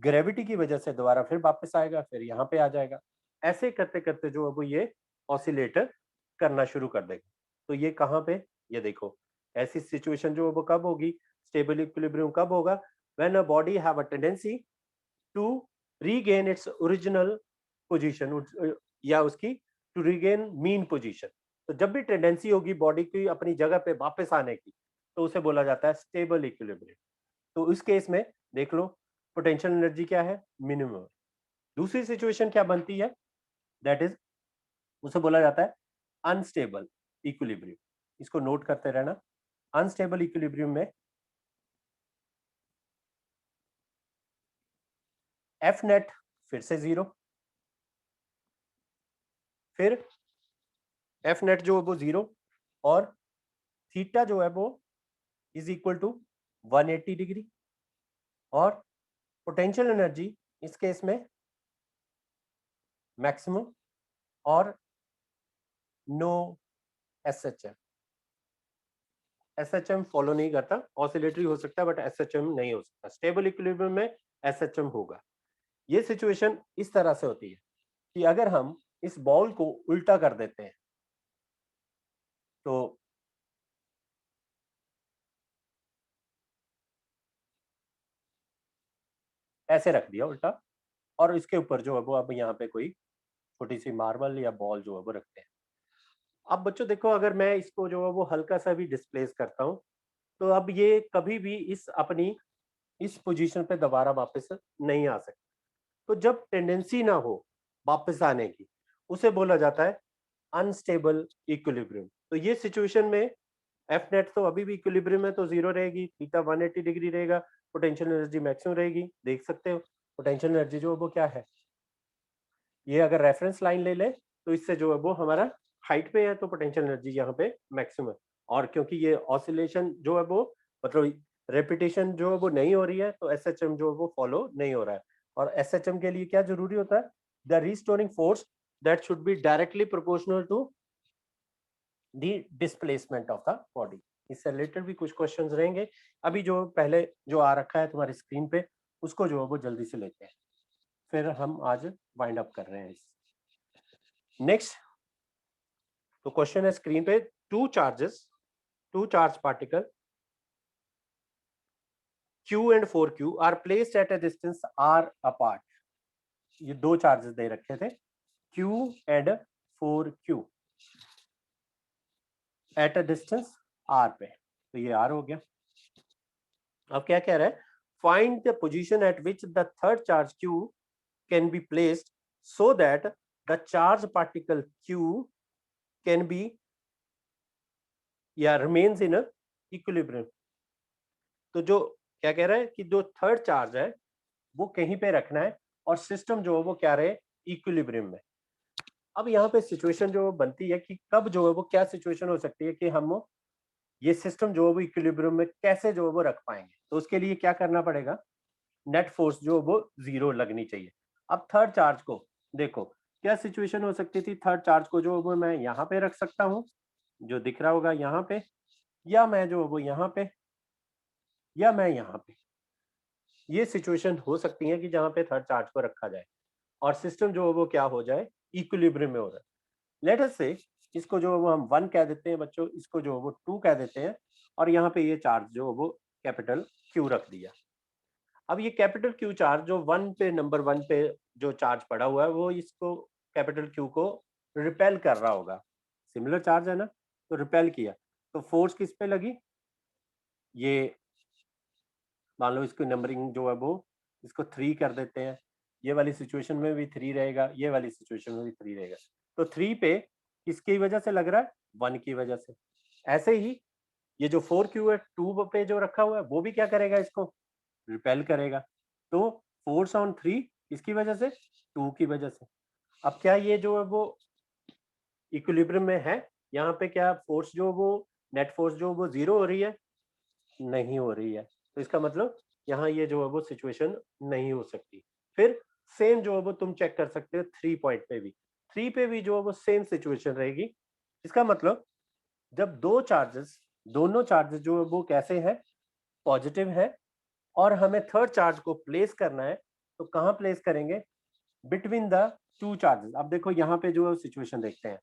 ग्रेविटी की वजह से दोबारा फिर वापस आएगा, फिर यहाँ पे आ जाएगा। ऐसे करते करते जो है वो ये ऑसिलेटर करना शुरू कर देगा। तो ये कहाँ पे, ये देखो, ऐसी सिचुएशन जो है वो कब होगी, स्टेबल इक्विलिब्रियम कब होगा, when a body have a tendency to regain its original position, या उसकी टू रीगेन मीन पोजीशन। तो जब भी टेंडेंसी होगी बॉडी की अपनी जगह पे वापस आने की, तो उसे बोला जाता है स्टेबल इक्विलिब्रियम। तो इस केस में देख लो पोटेंशियल एनर्जी क्या है, मिनिमम। दूसरी सिचुएशन क्या बनती है, दैट इज, उसे बोला जाता है अनस्टेबल इक्विलिब्रियम। इसको नोट करते रहना। अनस्टेबल इक्विलिब्रियम में एफ नेट फिर से 0, फिर एफ नेट जो है वो 0 और थीटा जो है वो इज इक्वल टू 180 डिग्री, और पोटेंशियल एनर्जी इस केस में मैक्सिमम और नो एसएचएम। एसएचएम फॉलो नहीं करता, ऑसिलेटरी हो सकता है बट एसएचएम नहीं हो सकता। स्टेबल इक्विलिब्रियम में एसएचएम होगा। ये सिचुएशन इस तरह से होती है कि अगर हम इस बॉल को उल्टा कर देते हैं, तो ऐसे रख दिया उल्टा, और इसके ऊपर जो है वो अब यहाँ पे कोई छोटी सी मार्बल या बॉल जो है वो रखते हैं। अब बच्चों देखो, अगर मैं इसको जो है वो हल्का सा भी डिस्प्लेस करता हूँ, तो अब ये कभी भी इस अपनी इस पोजीशन पे दोबारा वापस नहीं आ सकता। तो जब टेंडेंसी ना हो वापस आने की, उसे बोला जाता है अनस्टेबल इक्विलिब्रियम। तो ये सिचुएशन में एफ नेट तो अभी भी इक्विलिब्रियम है तो 0 रहेगी, थीटा 180 डिग्री रहेगा, पोटेंशियल एनर्जी मैक्सिमम रहेगी। देख सकते हो पोटेंशियल एनर्जी जो है वो क्या है, ये अगर रेफरेंस लाइन ले ले तो इससे जो है वो हमारा हाइट पे है, तो पोटेंशियल एनर्जी यहाँ पे मैक्सिमम है। और क्योंकि ये ऑसिलेशन जो है वो मतलब रेपिटेशन जो है वो नहीं हो रही है, तो एसएचएम जो है वो फॉलो नहीं हो रहा है। और एसएचएम के लिए क्या जरूरी होता है, the restoring force that should be directly proportional to the displacement of the body. इससे रिलेटेड भी कुछ क्वेश्चंस रहेंगे। अभी जो पहले जो आ रखा है तुम्हारी स्क्रीन पे उसको जो है वो जल्दी से लेते हैं, फिर हम आज वाइंड अप कर रहे हैं। नेक्स्ट तो क्वेश्चन है स्क्रीन पे, two charge particle Q and 4Q are placed at a distance R apart। ये दो चार्जेस दे रखे थे Q and 4Q at a distance R पे, तो ये R हो गया। अब क्या कह रहा है, find the position eight which the third charge Q can be placed so that the charge particle Q can be remains in a equilibrium। तो जो क्या कह रहा है कि जो थर्ड चार्ज है वो कहीं पे रखना है और सिस्टम जो है वो क्या रहे, इक्विलिब्रियम में। अब यहाँ पे सिचुएशन जो बनती है कि कब जो है वो क्या सिचुएशन हो सकती है कि हम ये सिस्टम जो है वो इक्विलिब्रियम में कैसे जो है वो रख पाएंगे। तो उसके लिए क्या करना पड़ेगा, नेट फोर्स जो है वो 0 लगनी चाहिए। अब थर्ड चार्ज को देखो क्या सिचुएशन हो सकती थी, थर्ड चार्ज को जो है वो मैं यहाँ पे रख सकता हूँ जो दिख रहा होगा यहाँ पे, या मैं जो है वो यहाँ पे, या मैं यहाँ पे। ये सिचुएशन हो सकती है कि जहाँ पे थर्ड चार्ज को रखा जाए और सिस्टम जो है वो क्या हो जाए, इक्विलिब्रियम में हो जाए। लेट अस से इसको जो है वो हम 1 कह देते हैं बच्चों, इसको जो है वो 2 कह देते हैं, और यहाँ पे ये चार्ज जो है वो कैपिटल Q रख दिया। अब ये कैपिटल Q चार्ज जो 1 पे, नंबर 1 पे जो चार्ज पड़ा हुआ है वो इसको कैपिटल Q को रिपेल कर रहा होगा। सिमिलर चार्ज है ना, तो रिपेल किया तो फोर्स किस पे लगी, ये मान लो इसको नंबरिंग जो है वो इसको 3 कर देते हैं, ये वाली सिचुएशन में भी 3 रहेगा, ये वाली सिचुएशन में भी 3 रहेगा। तो 3 पे किसकी वजह से लग रहा है, 1 की वजह से। ऐसे ही ये जो 4Q है 2 पे जो रखा हुआ है वो भी क्या करेगा, इसको रिपेल करेगा। तो फोर्स ऑन 3 किसकी वजह से, 2 की वजह से। अब क्या ये जो है वो इक्विलिब्रियम में है, यहाँ पे क्या फोर्स जो वो नेट फोर्स जो वो 0 हो रही है, नहीं हो रही है। तो इसका मतलब यहाँ ये जो है वो सिचुएशन नहीं हो सकती। फिर सेम जो है वो तुम चेक कर सकते हो 3 पॉइंट पे भी, 3 पे भी जो है वो सेम सिचुएशन रहेगी। इसका मतलब जब दोनों चार्जेस जो है वो कैसे हैं, पॉजिटिव है, और हमें थर्ड चार्ज को प्लेस करना है, तो कहाँ प्लेस करेंगे, बिटवीन द टू चार्जेस। अब देखो यहाँ पे जो सिचुएशन देखते हैं,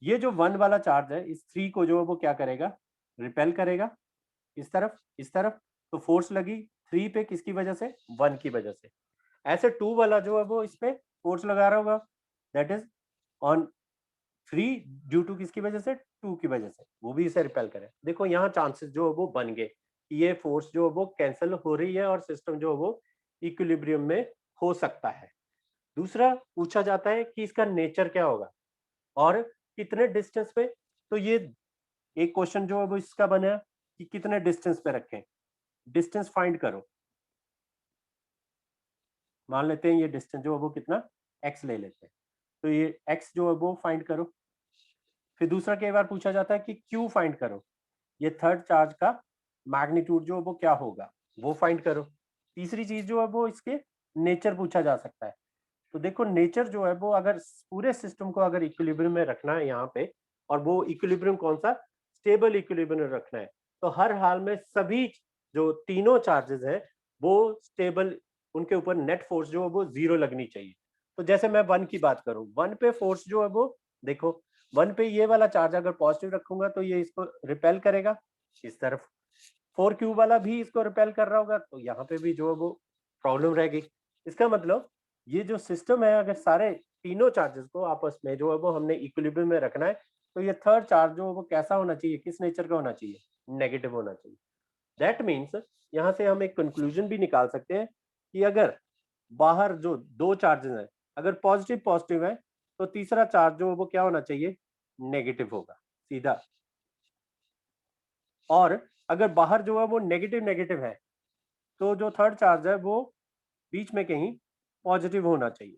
ये जो 1 वाला चार्ज है इस 3 को जो है वो क्या करेगा, रिपेल करेगा इस तरफ। तो फोर्स लगी 3 पे किसकी वजह से, 1 की वजह से। ऐसे 2 वाला जो है वो इस पे फोर्स लगा रहा होगा, that is on 3 due to किसकी वजह से, 2 की वजह से, वो भी इसे रिपेल करे। देखो यहाँ चांसेस जो है वो बन गए, ये फोर्स जो है वो कैंसिल हो रही है और सिस्टम जो है वो इक्विलिब्रियम में हो सकता है। दूसरा पूछा जाता है कि इसका नेचर क्या होगा और कितने डिस्टेंस पे। तो ये एक क्वेश्चन जो है वो इसका बना कि कितने डिस्टेंस पे रखें, डिस्टेंस फाइंड करो। मान लेते हैं ये डिस्टेंस जो है वो कितना, x ले लेते हैं, तो ये x जो है वो फाइंड करो। फिर दूसरा कई बार पूछा जाता है कि q फाइंड करो, ये थर्ड चार्ज का मैग्नीट्यूड जो है वो क्या होगा, वो फाइंड करो। तीसरी चीज जो है वो इसके नेचर पूछा जा सकता है। तो देखो नेचर जो है वो अगर पूरे सिस्टम को अगर इक्विलिब्रियम में रखना है यहाँ पे, और वो इक्विलिब्रियम कौन सा, स्टेबल इक्विलिब्रियम में रखना है, तो हर हाल में सभी जो तीनों चार्जेस हैं वो स्टेबल, उनके ऊपर नेट फोर्स जो है वो 0 लगनी चाहिए। तो जैसे मैं 1 की बात करूं, 1 पे फोर्स जो है वो देखो 1 पे ये वाला चार्ज अगर पॉजिटिव रखूंगा तो ये इसको रिपेल करेगा इस तरफ, 4Q वाला भी इसको रिपेल कर रहा होगा, तो यहाँ पे भी जो है वो प्रॉब्लम रहेगी। इसका मतलब ये जो सिस्टम है, अगर सारे तीनों चार्जेस को आपस में जो है वो हमने इक्विलिब्रियम में रखना है, तो ये थर्ड चार्ज जो है वो कैसा होना चाहिए, किस नेचर का होना चाहिए, नेगेटिव होना चाहिए। दैट मीन्स यहाँ से हम एक कंक्लूजन भी निकाल सकते हैं कि अगर बाहर जो दो चार्जेस हैं अगर पॉजिटिव पॉजिटिव है, तो तीसरा चार्ज जो है वो क्या होना चाहिए, नेगेटिव होगा सीधा। और अगर बाहर जो है वो नेगेटिव नेगेटिव है, तो जो थर्ड चार्ज है वो बीच में कहीं पॉजिटिव होना चाहिए।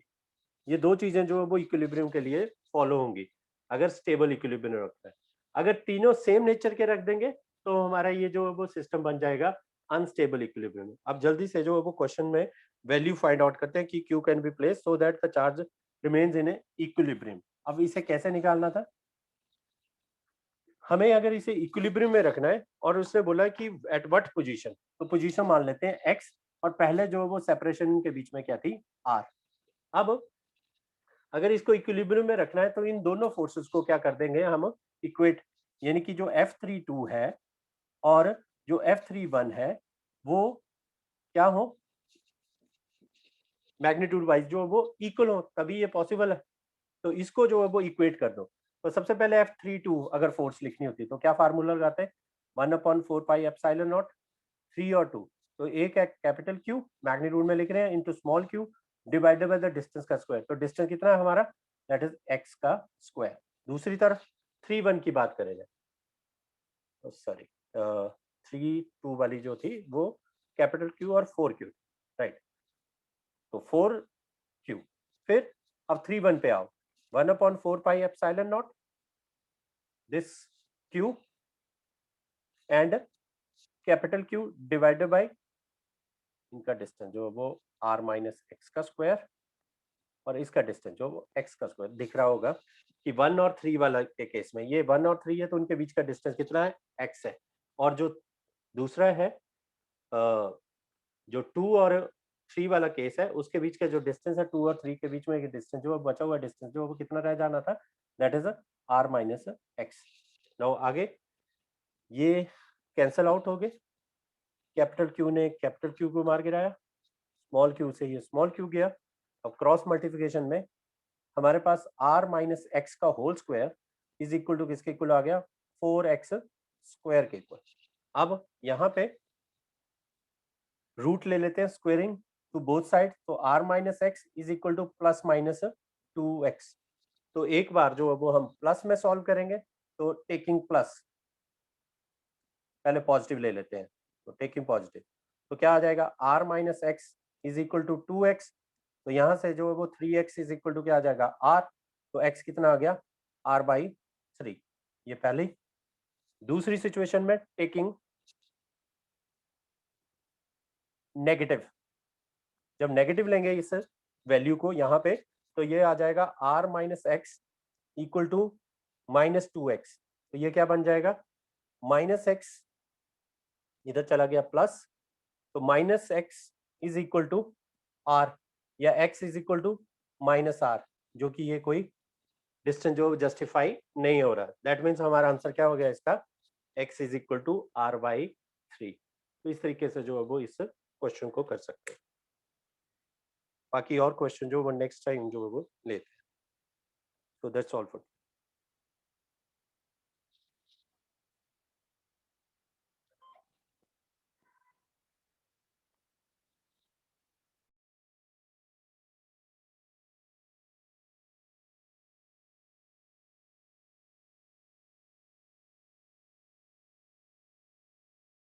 ये दो चीजें जो है वो इक्विलिब्रियम के लिए फॉलो होंगी अगर स्टेबल इक्विलिब्रियम रखता है। अगर तीनों सेम नेचर के रख देंगे तो हमारा ये जो है वो सिस्टम बन जाएगा अनस्टेबल इक्विलिब्रियम। अब जल्दी से जो है वो क्वेश्चन में वैल्यू फाइंड आउट करते हैं कि Q can be place so that the charge remains in A equilibrium. अब इसे कैसे निकालना था, हमें अगर इसे इक्विलिब्रियम में रखना है और उसने बोला कि एट व्हाट पोजीशन, तो पोजीशन मान लेते हैं एक्स, और पहले जो वो सेपरेशन के बीच में क्या थी, आर। अब अगर इसको इक्विलिब्रियम में रखना है तो इन दोनों फोर्सेस को क्या कर देंगे हम, इक्वेट, यानी कि जो F32 है और जो F31 है वो क्या हो, मैग्नीट्यूड वाइज जो वो इक्वल हो, तभी ये पॉसिबल है। तो इसको जो है वो इक्वेट कर दो। तो सबसे पहले F32 अगर फोर्स लिखनी होती तो क्या फार्मूला लगाते हैं, 1/4 पाई एप्सिलॉन नॉट 3 और 2, तो एक है कैपिटल क्यू, मैग्नीट्यूड में लिख रहे हैं, into small Q divided by the distance का स्क्वायर। तो डिस्टेंस कितना है हमारा, दैट इज x का स्क्वायर। दूसरी तरफ 3-1 की बात करेंगे, तो सॉरी 3-2 वाली जो थी वो कैपिटल क्यू और 4 क्यू, राइट, तो 4 क्यू। फिर अब 3-1 पे आओ, 1/4 pi epsilon not this Q and capital Q divided by इनका डिस्टेंस जो वो r माइनस एक्स का स्क्वायर, और इसका डिस्टेंस जो वो x का स्क्वायर। दिख रहा होगा कि 1 और 3 वाला के केस में ये 1 और 3 है तो उनके बीच का डिस्टेंस कितना है, x है। और जो दूसरा है जो 2 और 3 वाला केस है उसके बीच का जो डिस्टेंस है 2 और 3 के बीच में डिस्टेंस जो बचा हुआ डिस्टेंस जो वो कितना रह जाना था, that is r minus x. Now आगे ये कैंसल आउट हो गए, कैपिटल क्यू ने कैपिटल क्यू को मार गिराया, स्मॉल क्यू से ये स्मॉल क्यू गया। अब क्रॉस मल्टीप्लिकेशन में हमारे पास r माइनस एक्स का whole square is equal to किसके इक्वल आ गया, 4x स्क्वायर के इक्वल। अब यहाँ पे रूट ले लेते हैं स्क्वेयरिंग टू बोथ साइड, तो r minus X is equal two plus minus 2x। तो एक बार जो वो हम प्लस में सॉल्व करेंगे, तो टेकिंग प्लस, पहले पॉजिटिव ले लेते हैं, तो टेकिंग पॉजिटिव, तो क्या आ जाएगा, r minus X is equal to 2x। तो यहाँ से जो है वो 3x इज इक्वल टू क्या आ जाएगा, r, तो x कितना आ गया, r/3। ये पहली। दूसरी सिचुएशन में टेकिंग नेगेटिव, जब नेगेटिव लेंगे इस वैल्यू को यहाँ पे, तो ये आ जाएगा r minus X equal to -2x। तो ये क्या बन जाएगा, माइनस एक्स इधर चला गया प्लस, तो minus X is equal to r, या x is equal to minus r, जो कि ये कोई डिस्टेंस जो जस्टिफाई नहीं हो रहा। दैट मीन्स हमारा आंसर क्या हो गया इसका, x is equal to r/3। तो इस तरीके से जो है वो इस क्वेश्चन को कर सकते हैं। बाकी और क्वेश्चन जो वो नेक्स्ट टाइम जो है वो लेते हैं। तो दैट्स ऑल फॉर